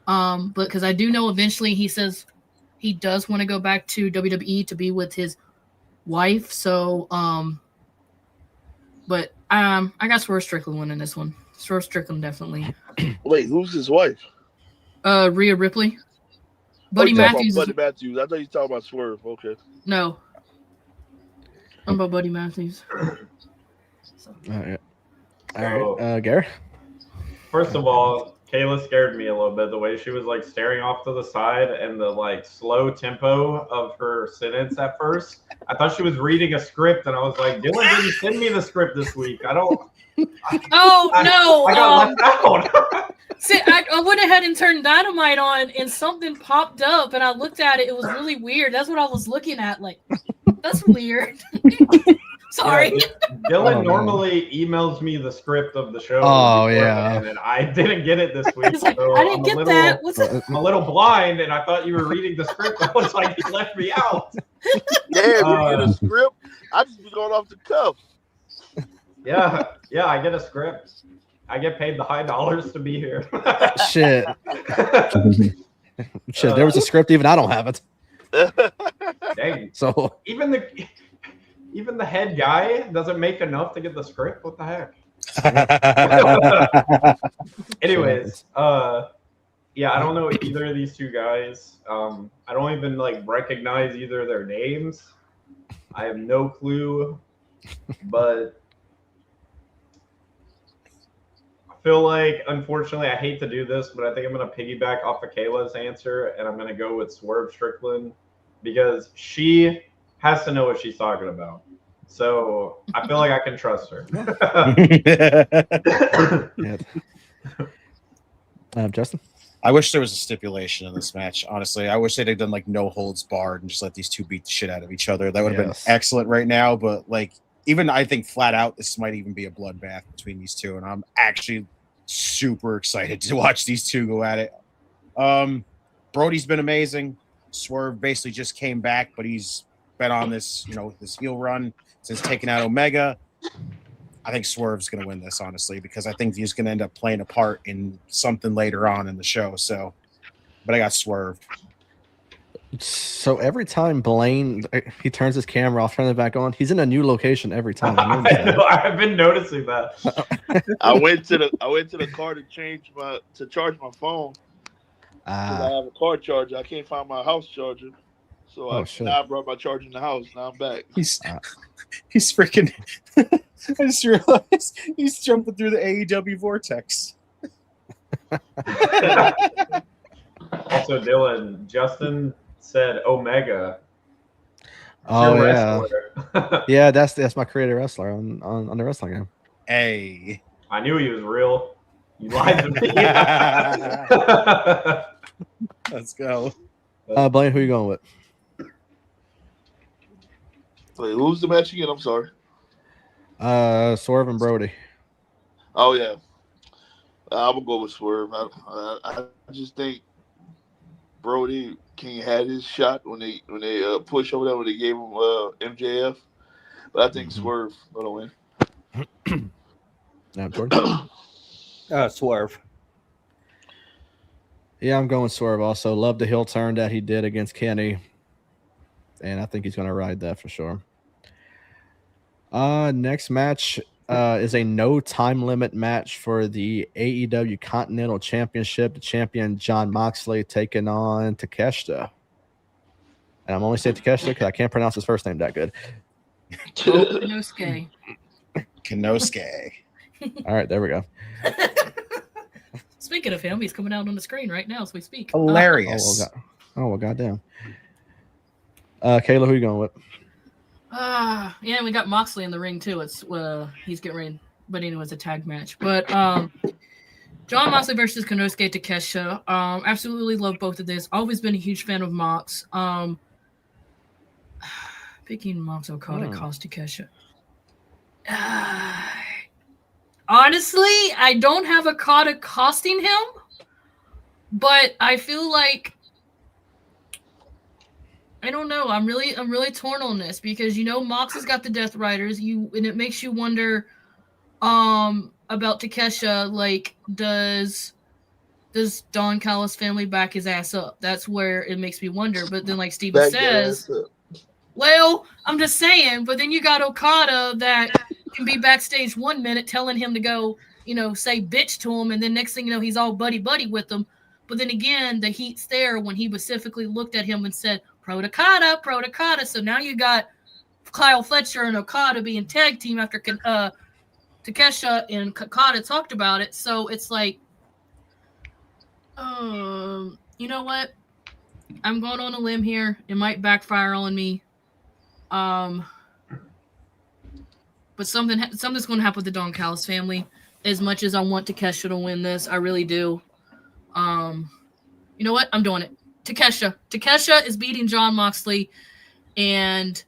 But because I do know eventually he says he does want to go back to WWE to be with his wife. So, but I got Swerve Strickland winning this one. Swerve Strickland definitely. Wait, who's his wife? Rhea Ripley. Buddy Matthews. Buddy Matthews. I thought you were talking about Swerve. Okay. No. I'm about Buddy Matthews. All right. Gary? First of all, Kayla scared me a little bit. The way she was like staring off to the side and the like slow tempo of her sentence at first. I thought she was reading a script and I was like, Dylan didn't send me the script this week. I got left out. See, I went ahead and turned Dynamite on and something popped up and I looked at it. It was really weird. That's what I was looking at. Like, that's weird. Sorry. Yeah, Dylan normally emails me the script of the show. Oh, yeah. And I didn't get it this week. Like, so I didn't get that. I'm a little blind and I thought you were reading the script. I was like, you left me out. Damn, you get a script? I just be going off the cuff. Yeah, I get a script. I get paid the high dollars to be here. Shit. Shit, there was a script, even I don't have it. Dang. So even the head guy doesn't make enough to get the script. What the heck? Anyways, yeah, I don't know either of these two guys. I don't even like recognize either of their names. I have no clue, but I feel like, unfortunately, I hate to do this, but I think I'm going to piggyback off of Kayla's answer, and I'm going to go with Swerve Strickland because she has to know what she's talking about. So I feel like I can trust her. Justin? I wish there was a stipulation in this match. Honestly, I wish they'd have done like no holds barred and just let these two beat the shit out of each other. That would have been excellent right now. But like, even I think flat out, this might even be a bloodbath between these two, and I'm actually super excited to watch these two go at it. Brody's been amazing. Swerve basically just came back, but he's been on this, this heel run since taking out Omega. I think Swerve's going to win this, honestly, because I think he's going to end up playing a part in something later on in the show. So, but I got Swerve. So every time Blaine, he turns his camera off, turns it back on, he's in a new location every time. I've been noticing that. I went to the car to charge my phone. Because I have a car charger. I can't find my house charger. So now I brought my charger in the house. Now I'm back. He's freaking. I just realized he's jumping through the AEW vortex. Also, Dylan, Justin said Omega. Oh yeah, that's my creator wrestler on the wrestling game. Hey, I knew he was real. You lied to me. Let's go. Blaine, who are you going with? Wait, who's the match again? I'm sorry. Swerve and Brody. Oh yeah, I'm gonna go with Swerve. I just think Brody King had his shot when they pushed over there when they gave him MJF, but I think Swerve gonna win. Jordan? Swerve. Yeah, I'm going Swerve also. Love the heel turn that he did against Kenny. And I think he's going to ride that for sure. Next match is a no time limit match for the AEW Continental Championship. The champion Jon Moxley taking on Takeshita. And I'm only saying Takeshita because I can't pronounce his first name that good. Kenosuke. Kenosuke. All right, there we go. Speaking of him, he's coming out on the screen right now as we speak. Hilarious. Well, goddamn. Kayla, who you going with? Yeah, we got Moxley in the ring too. It's he's getting ready, but anyway, it's a tag match. But Jon Moxley versus Konosuke Takeshita. Absolutely love both of this. Always been a huge fan of Mox. Picking Mox Okada cost Takeshita. Honestly, I don't have Okada costing him, but I feel like I don't know. I'm really torn on this because Mox has got the Death Riders. And it makes you wonder about Takeshita. Like, does Don Callis' family back his ass up? That's where it makes me wonder. But then, like Steven says, well, I'm just saying. But then you got Okada that can be backstage 1 minute telling him to go, say bitch to him, and then next thing you know, he's all buddy with him. But then again, the heat's there when he specifically looked at him and said, Pro Takada. So now you got Kyle Fletcher and Okada being tag team after Takeshita and Okada talked about it. So it's like, you know what? I'm going on a limb here. It might backfire on me. But something's going to happen with the Don Callis family. As much as I want Takeshita to win this, I really do. You know what? I'm doing it. Takeshita is beating Jon Moxley, and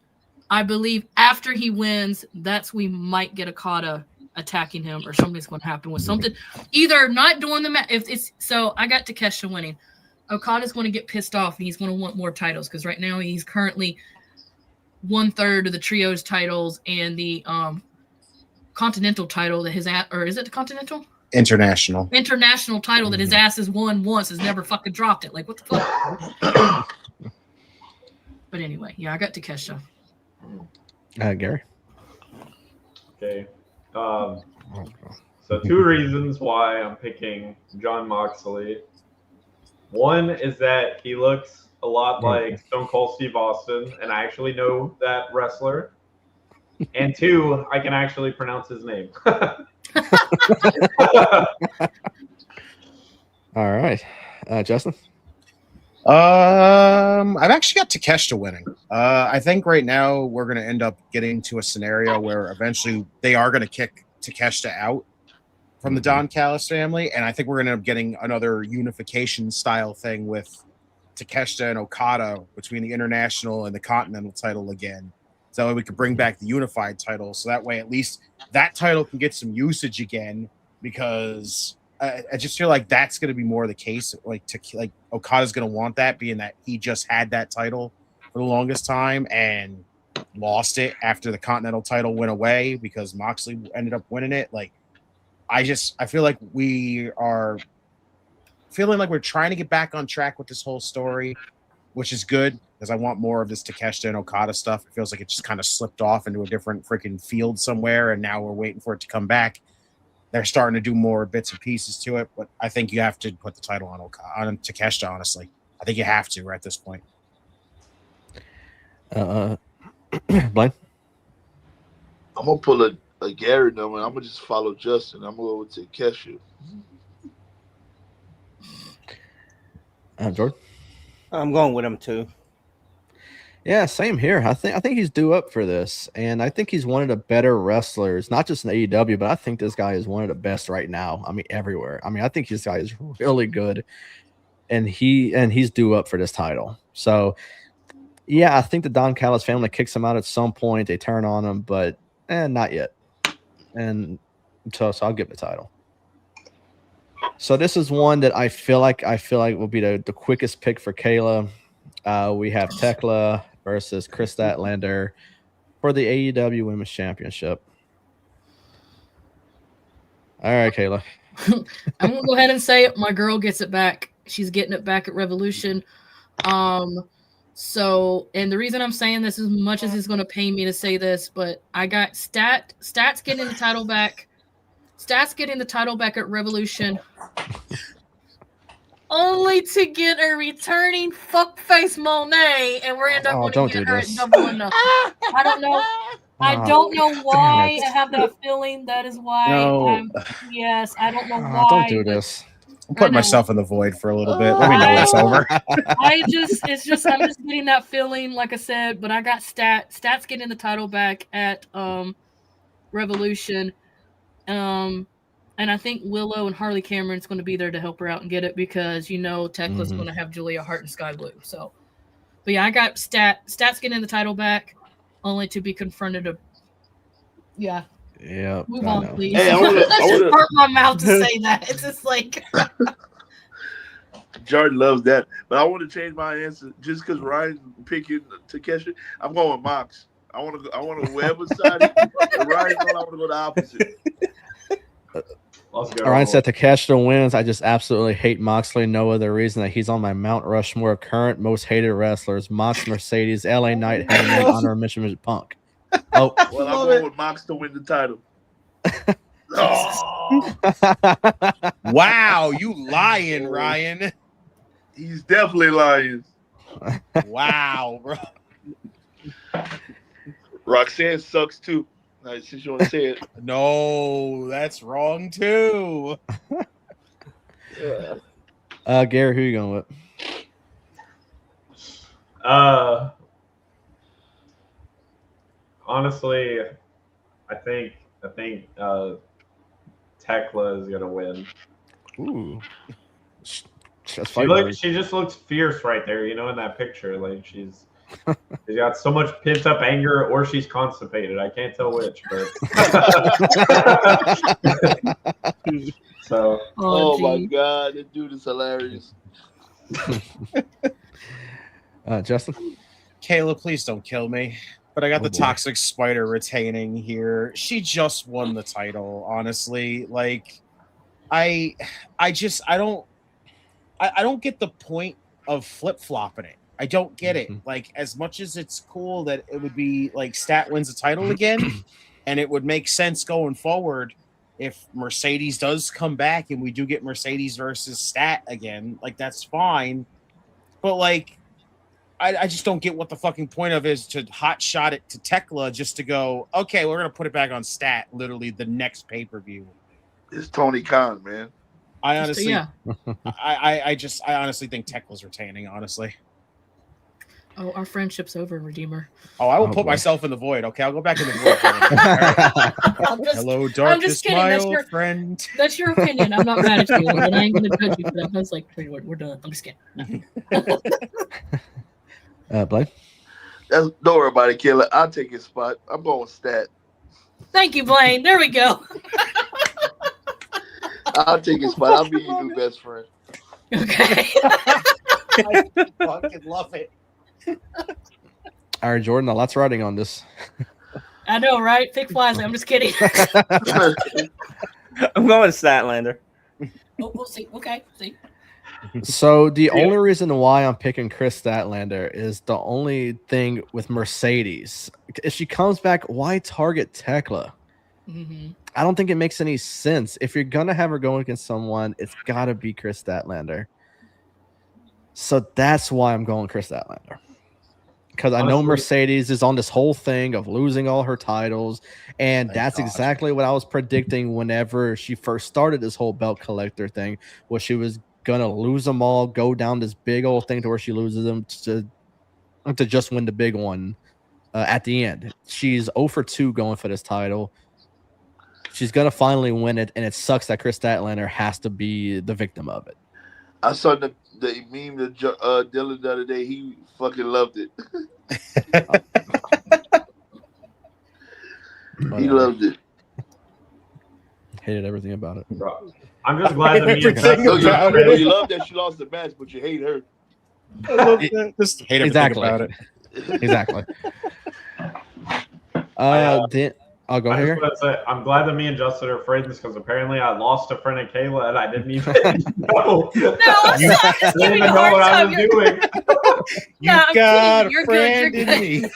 I believe after he wins, we might get Okada attacking him, or something's going to happen with something. Either not doing the match. So I got Takeshita winning. Okada's going to get pissed off, and he's going to want more titles because right now he's currently 1/3 of the trios titles and the continental title that or is it the continental? International title that his ass has won once, has never fucking dropped it. Like, what the fuck? But anyway, yeah, I got Takeshita. Gary. Okay. So 2 reasons why I'm picking Jon Moxley. One is that he looks a lot like Stone Cold Steve Austin, and I actually know that wrestler. And 2, I can actually pronounce his name. All right, Justin. I've actually got Takeshita winning. I think right now we're going to end up getting to a scenario where eventually they are going to kick Takeshita out from the Don Callis family, and I think we're going to end up getting another unification style thing with Takeshita and Okada between the international and the continental title again. So that way we could bring back the unified title. So that way at least that title can get some usage again, because I just feel like that's going to be more the case. Like Okada's going to want that, being that he just had that title for the longest time and lost it after the continental title went away because Moxley ended up winning it. Like, I feel like we are feeling like we're trying to get back on track with this whole story, which is good because I want more of this Takeshita and Okada stuff. It feels like it just kind of slipped off into a different freaking field somewhere, and now we're waiting for it to come back. They're starting to do more bits and pieces to it, but I think you have to put the title on Takeshita, honestly. I think you have to at this point. Blaine? I'm gonna pull a Gary number. I'm gonna just follow Justin. I'm gonna go with Takeshi. Jordan? I'm going with him too. Yeah, same here. I think he's due up for this, and I think he's one of the better wrestlers, not just in AEW, but I think this guy is one of the best right now. I mean, everywhere. I mean, I think this guy is really good, and he's due up for this title. So, yeah, I think the Don Callis family kicks him out at some point. They turn on him, but not yet. And so I'll give the title. So this is one that I feel like will be the quickest pick for Kayla. We have Tekla versus Chris Statlander for the AEW Women's Championship. All right, Kayla. I'm gonna go ahead and say it. My girl gets it back. She's getting it back at Revolution. So, and the reason I'm saying this, as much as it's gonna pain me to say this, but I got Stats getting the title back. Stats getting the title back at Revolution. Only to get a returning fuckface Monet, and we're end up going to get her at double or nothing. I don't know. I don't know why. I have that feeling. That is why. No. Yes, I don't know why. Don't do this. I'm putting myself in the void for a little bit. Let me know when it's over. I'm just getting that feeling, like I said. But I got Stats getting the title back at Revolution. And I think Willow and Harley Cameron's going to be there to help her out and get it because, Tekla's going to have Julia Hart and Sky Blue. So, but yeah, I got Stats getting the title back only to be confronted. Yeah. Move on, please. Hey, I just hurt my mouth to say that. It's just like. Jordan loves that. But I want to change my answer just because Ryan's picking Takeshi. I'm going with Mox. I want to whoever side Ryan's going, I want to go the opposite. Ryan said Takeshita wins. I just absolutely hate Moxley. No other reason that he's on my Mount Rushmore of current most hated wrestlers: Mox, Mercedes, LA Knight, Hangman, Honor, Mission, Punk. Oh, well, I'm going with Mox to win the title. Wow, you lying, Ryan? He's definitely lying. Wow, bro. Roxanne sucks too. Since you want to say it. No, that's wrong too. Yeah. Gary, who are you going with? Honestly, I think Tekla is gonna win. Ooh. She just looks fierce right there, in that picture. Like she's got so much pent up anger, or she's constipated. I can't tell which, but so. Oh my God, that dude is hilarious. Justin? Kayla, please don't kill me. But I got the Toxic Spider retaining here. She just won the title, honestly. Like, I don't get the point of flip-flopping it. I don't get it. Like, as much as it's cool that it would be like Stat wins the title again, and it would make sense going forward if Mercedes does come back and we do get Mercedes versus Stat again, like that's fine. But like, I just don't get what the fucking point of is to hot shot it to Tekla just to go, okay, we're gonna put it back on Stat literally the next pay-per-view. It's Tony Khan, man. I honestly, yeah. I honestly think Tekla's retaining, honestly. Oh, our friendship's over, Redeemer. Oh, I will put boy. myself in the void. Okay, I'll go back in the void. For a minute. All right. Hello, darkness, kidding. my That's old your- friend. That's your opinion. I'm not mad at you, and I ain't gonna judge you for that. I was like, we're done. I'm just kidding. Blaine? Don't worry about it, Killer. I'll take his spot. I'm going with Stat. Thank you, Blaine. There we go. I'll take his spot. I'll be your new best friend. Okay. I fucking love it. All right, Jordan, a lot's riding on this. I know, right? Pick wisely. I'm just kidding. I'm going Statlander. Oh, we'll see. Okay, see. So the only reason why I'm picking Chris Statlander is the only thing with Mercedes. If she comes back, why target Tekla? Mm-hmm. I don't think it makes any sense. If you're gonna have her going against someone, it's gotta be Chris Statlander. So that's why I'm going Chris Statlander. Because I know Mercedes is on this whole thing of losing all her titles, and that's exactly what I was predicting whenever she first started this whole belt collector thing, where she was gonna lose them all, go down this big old thing to where she loses them to just win the big one at the end. She's 0-2 going for this title. She's gonna finally win it, and it sucks that Chris Statlander has to be the victim of it. I saw the meme that Dylan the other day. He fucking loved it. He loved it. Hated everything about it. Bro, I'm just glad that me and Everything Justin about are it. You love that she lost the match, but you hate her. I love that. Just hate everything Exactly. about it. Exactly. Then I'll go I just here. want to say, I'm glad that me and Justin are friends because apparently I lost a friend of Kayla and I didn't even know. No, I'm You- just I didn't giving even you a know hard what I time. was You're, doing. You I'm got kidding. You're a good. friend You're in good. me.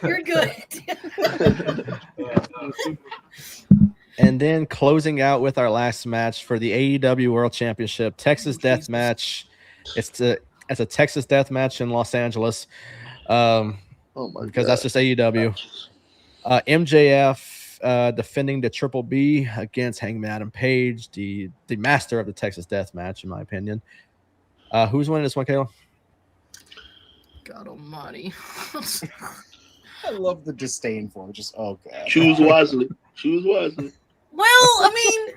You're good. And then closing out with our last match for the AEW World Championship, Texas Death Match. It's a Texas Death Match in Los Angeles. Oh my Because God. that's just AEW. MJF defending the Triple B against Hangman Adam Page, the master of the Texas Death Match, in my opinion. Who's winning this one, Kayla? God almighty. I love the disdain for it. Just God. Choose wisely. Choose wisely. Well, I mean,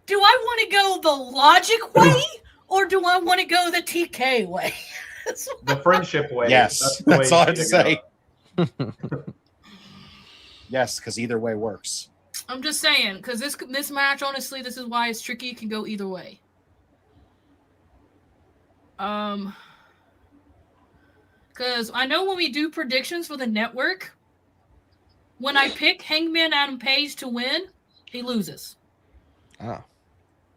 do I want to go the logic way or do I want to go the TK way? The friendship way. Yes, the way that's all I you have to need say. go. Yes, because either way works. I'm just saying, because this match, honestly, this is why it's tricky. It can go either way. Because I know when we do predictions for the network, when I pick Hangman Adam Page to win, he loses. Oh.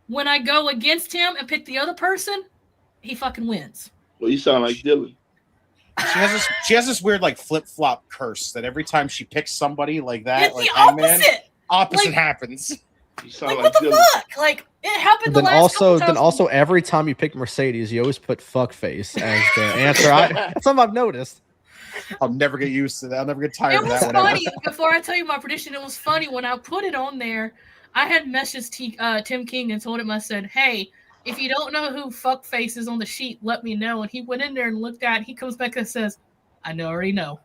When I go against him and pick the other person, he fucking wins. Well, you sound like Dylan. She has this weird like flip flop curse that every time she picks somebody like that, It's like the Hangman, opposite. opposite Like- happens. You sound Like, like what the Dylan. fuck? Like, it happened the Then last couple times. also every time you pick Mercedes, you always put fuckface as the answer. Something I've noticed. I'll never get used to that. I'll never get tired It of was that one. ever. funny. Before I tell you my prediction, it was funny when I put it on there. I had messaged Tim King and told him, I said, hey, if you don't know who fuckface is on the sheet, let me know. And he went in there and looked at it. He comes back and says, I already know.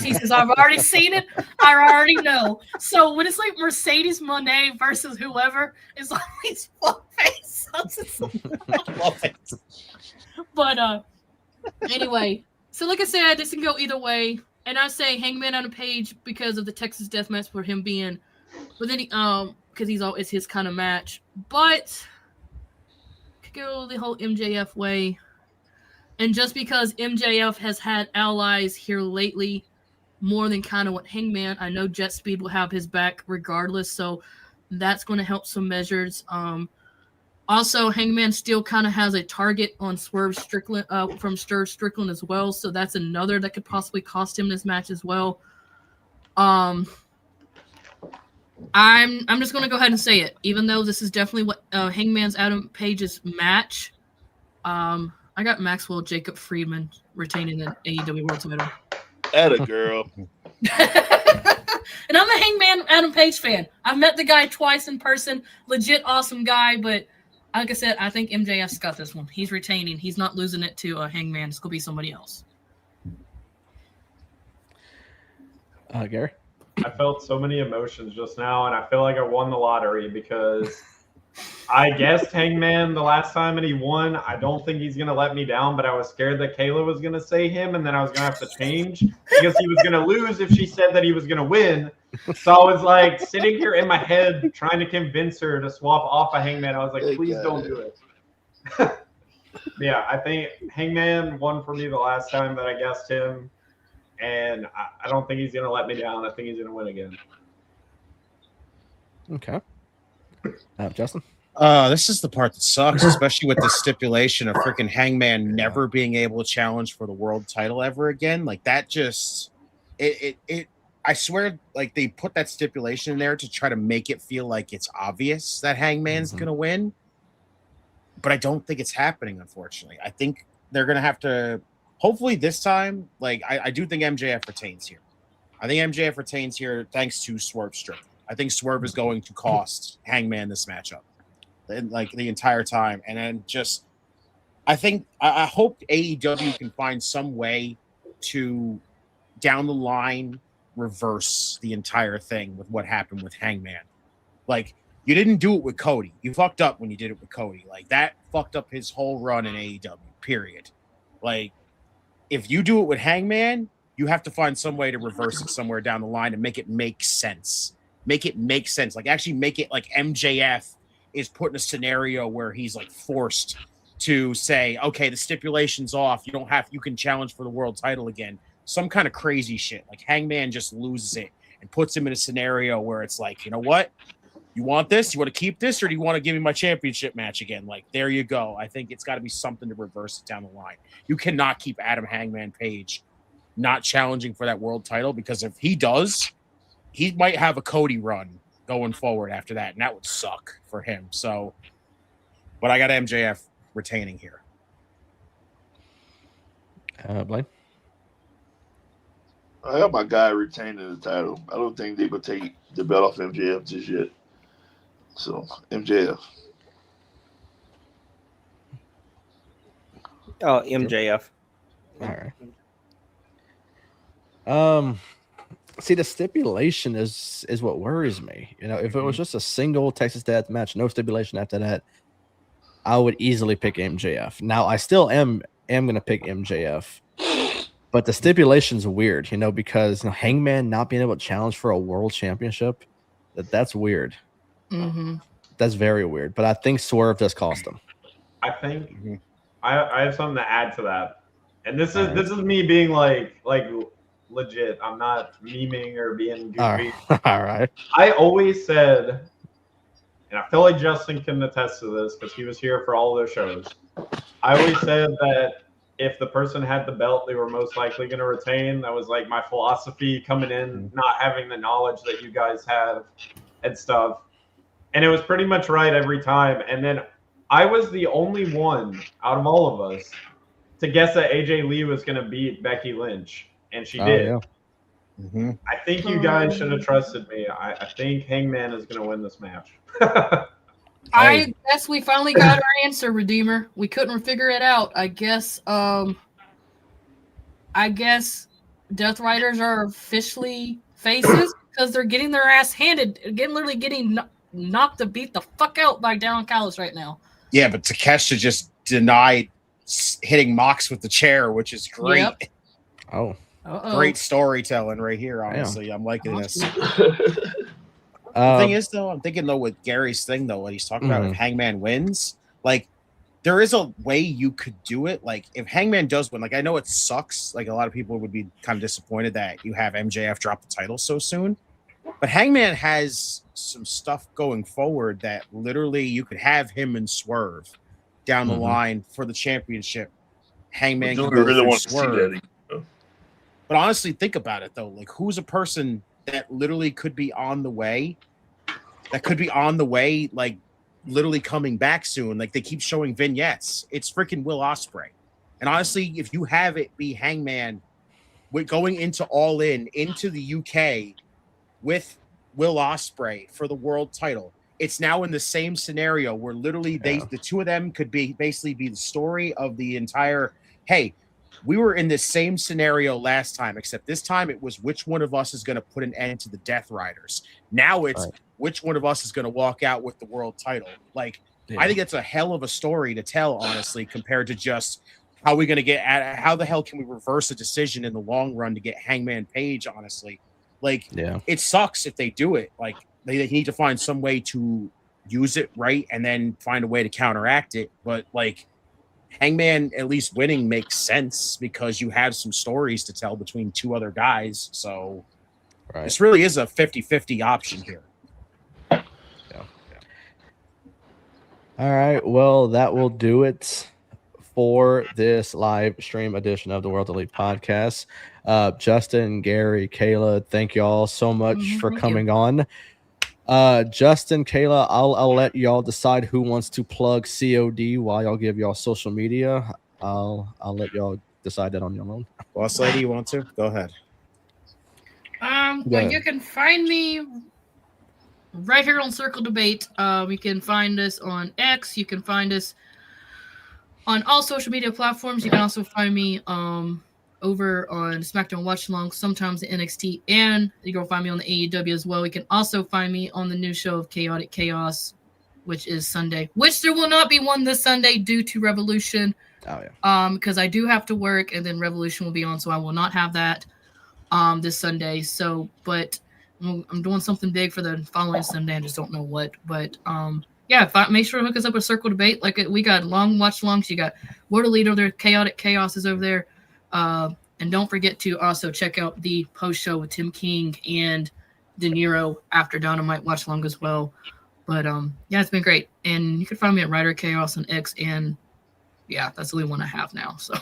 He says, I've already seen it. I already know. So when it's like Mercedes Moné versus whoever, it's always fuckface. Love it. But anyway, so like I said, this can go either way. And I say Hangman on the Page because of the Texas Death Match for him being, but then because it's his kind of match. But could go the whole MJF way. And just because MJF has had allies here lately, more than kind of what Hangman, I know Jet Speed will have his back regardless, so that's going to help some measures. Also, Hangman still kind of has a target on Swerve Strickland from Swerve Strickland as well, so that's another that could possibly cost him this match as well. I'm just going to go ahead and say it, even though this is definitely what Hangman's Adam Page's match. I got Maxwell Jacob Friedman retaining the AEW World Title. Atta girl. And I'm a Hangman Adam Page fan. I've met the guy twice in person. Legit awesome guy, but Like I said, I think MJF's got this one. He's retaining. He's not losing it to Hangman. It's going to be somebody else. Gary? I felt so many emotions just now, and I feel like I won the lottery because I guessed Hangman the last time and he won. I don't think he's going to let me down, but I was scared that Kayla was going to say him, and then I was going to have to change because he was going to lose if she said that he was going to win. So I was like sitting here in my head trying to convince her to swap off a Hangman. I was like, please don't do it. Yeah, I think Hangman won for me the last time that I guessed him, and I don't think he's going to let me down. I think he's going to win again. Okay. Justin? This is the part that sucks, especially with the stipulation of freaking Hangman never being able to challenge for the world title ever again. Like that just it I swear, like they put that stipulation in there to try to make it feel like it's obvious that Hangman's gonna win. But I don't think it's happening, unfortunately. I think they're gonna have to hopefully this time, like I do think MJF retains here. I think MJF retains here thanks to Swerve Strickland. I think Swerve is going to cost Hangman this matchup, like the entire time. And then just, I hope AEW can find some way to down the line reverse the entire thing with what happened with Hangman. Like you didn't do it with Cody. You fucked up when you did it with Cody. Like that fucked up his whole run in AEW. Period. Like if you do it with Hangman, you have to find some way to reverse it somewhere down the line and make it make sense. Make it make sense. Like actually make it like MJF is put in a scenario where he's like forced to say, okay, the stipulation's off. You can challenge for the world title again. Some kind of crazy shit. Like Hangman just loses it and puts him in a scenario where it's like, you know what? You want this? You want to keep this? Or do you want to give me my championship match again? Like, there you go. I think it's got to be something to reverse it down the line. You cannot keep Adam Hangman Page not challenging for that world title, because if he does, he might have a Cody run going forward after that, and that would suck for him. So, but I got MJF retaining here. Blaine? I have my guy retaining the title. I don't think they would take the belt off MJF just yet. So, MJF. Oh, MJF. All right. See, the stipulation is what worries me. You know, if it was just a single Texas Death match, no stipulation after that, I would easily pick MJF. Now, I still am going to pick MJF, but the stipulation's weird, you know, because Hangman not being able to challenge for a world championship, that's weird. Mm-hmm. That's very weird. But I think Swerve does cost him. I think I have something to add to that, and this is me being like legit. I'm not memeing or being goofy. All right. I always said, and I feel like Justin can attest to this because he was here for all their shows. I always said that if the person had the belt, they were most likely going to retain. That was like my philosophy coming in, not having the knowledge that you guys have and stuff. And it was pretty much right every time. And then I was the only one out of all of us to guess that AJ Lee was going to beat Becky Lynch. And she did. Yeah. Mm-hmm. I think you guys should have trusted me. I think Hangman is going to win this match. I guess we finally got our answer, Redeemer. We couldn't figure it out. I guess Death Riders are officially faces because they're getting their ass handed, literally getting knocked to beat the fuck out by Darren Callis right now. Yeah, but Takeshita just denied hitting Mox with the chair, which is great. Yep. Oh. Uh-oh. Great storytelling right here, honestly. I'm liking this. The thing is, though, I'm thinking, though, with Gary's thing, though, what he's talking about, if Hangman wins, like, there is a way you could do it. Like, if Hangman does win, like, I know it sucks. Like, a lot of people would be kind of disappointed that you have MJF drop the title so soon. But Hangman has some stuff going forward that literally you could have him and Swerve down the line for the championship. Hangman can really want Swerve. To see that. But honestly, think about it, though. Like, who's a person that literally could be on the way, like, literally coming back soon? Like, they keep showing vignettes. It's freaking Will Ospreay. And honestly, if you have it be Hangman with going into All In, into the UK with Will Ospreay for the world title, it's now in the same scenario where literally the two of them could basically be the story of the entire. Hey, we were in this same scenario last time, except this time it was which one of us is going to put an end to the Death Riders. Now it's which one of us is going to walk out with the world title. Like, I think it's a hell of a story to tell, honestly, compared to just how are we going to get at how the hell can we reverse a decision in the long run to get Hangman Page, honestly. Like, it sucks if they do it. Like, they need to find some way to use it right and then find a way to counteract it. But, like, Hangman at least winning makes sense because you have some stories to tell between two other guys. So this really is a 50-50 option here. All right. Well, that will do it for this live stream edition of the World Elite Podcast. Justin, Gary, Kayla, thank you all so much for coming on. Justin, Kayla, I'll let y'all decide who wants to plug COD while y'all give y'all social media. I'll let y'all decide that on your own. Boss lady, you want to? Go ahead. Well, you can find me right here on Circle Debate. You can find us on X. You can find us on all social media platforms. You can also find me over on SmackDown Watch Along, sometimes the NXT, and you can find me on the AEW as well. You can also find me on the new show of Chaotic Chaos, which is Sunday, which there will not be one this Sunday due to Revolution. Because I do have to work, and then Revolution will be on, so I will not have that this Sunday. So, but I'm doing something big for the following Sunday. I just don't know what. But make sure to hook us up with Circle Debate. Like, we got long watch longs. You got World Elite over there. Chaotic Chaos is over there. And don't forget to also check out the post show with Tim King and De Niro after Dynamite watch long as well. But it's been great. And you can find me at Rider Chaos on X, and that's the only one I have now. So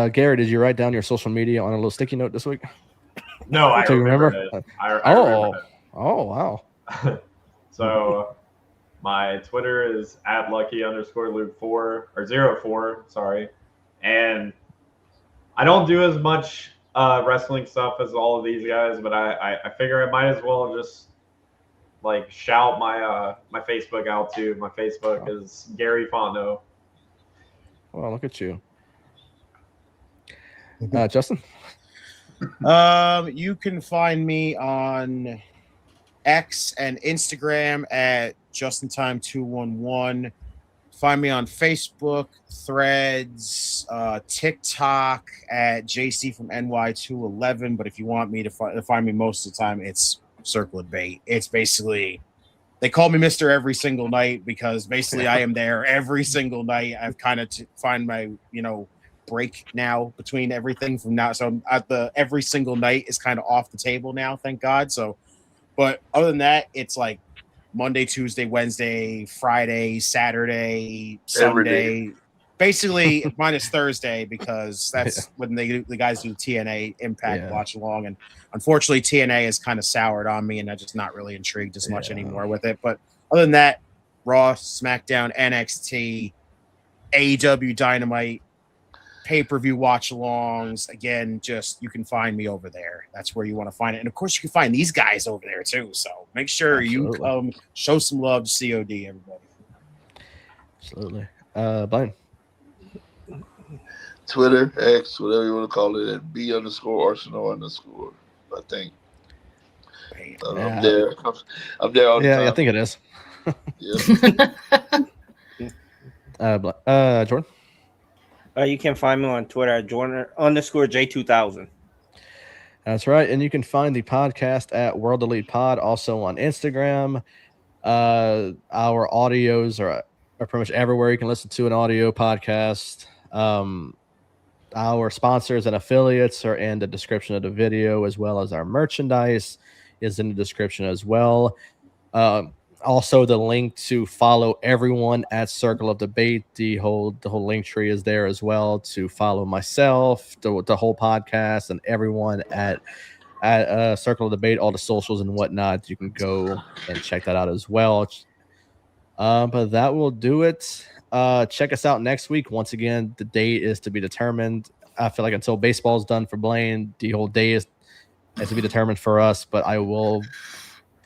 Gary, did you write down your social media on a little sticky note this week? No, I remember it. I remember it. Oh, wow. So my Twitter is @lucky_Luke4 or 04, sorry. And I don't do as much wrestling stuff as all of these guys, but I figure I might as well just like shout my my Facebook out too. My Facebook is Gary Fonto. Well, look at you. Justin? You can find me on X and Instagram at JustinTime211. Find me on Facebook, Threads, TikTok at JC from NY211. But if you want me to find me most of the time, it's Circle Debate. It's basically, they call me Mr. Every Single Night because basically I am there every single night. I've kind of find my, break now between everything from now. So I'm at every single night is kind of off the table now, thank God. So, but other than that, it's like Monday, Tuesday, Wednesday, Friday, Saturday, Sunday, basically minus Thursday, because that's when the guys do TNA Impact watch along. And unfortunately, TNA has kind of soured on me, and I'm just not really intrigued as much anymore with it. But other than that, Raw, SmackDown, NXT, AEW Dynamite, pay-per-view watch-alongs. Again, just you can find me over there. That's where you want to find it. And of course, you can find these guys over there too. So make sure you come show some love to COD, everybody. Absolutely. Brian. Twitter, X, whatever you want to call it, at B_Arsenal_. I think. I'm there. I'm there all the time. I think it is. Jordan. You can find me on Twitter at Jordan_J2000. That's right. And you can find the podcast at World Elite Pod, also on Instagram. Our audios are pretty much everywhere you can listen to an audio podcast. Our sponsors and affiliates are in the description of the video, as well as our merchandise is in the description as well. Also, the link to follow everyone at Circle of Debate, the whole link tree is there as well, to follow myself, the whole podcast, and everyone at Circle of Debate, all the socials and whatnot. You can go and check that out as well. But that will do it. Check us out next week. Once again, the date is to be determined. I feel like until baseball's done for Blaine, the whole day is It's to be determined for us, but I will,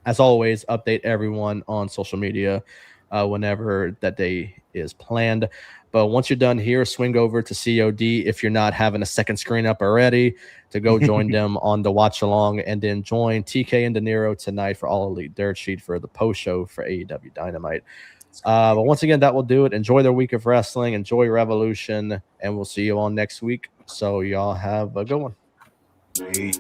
as always, update everyone on social media whenever that day is planned. But once you're done here, swing over to COD if you're not having a second screen up already to go join them on the watch along, and then join TK and De Niro tonight for All Elite Dirt Sheet for the post show for AEW Dynamite. But once again, that will do it. Enjoy their week of wrestling, enjoy Revolution, and we'll see you all next week. So y'all have a good one. Hey.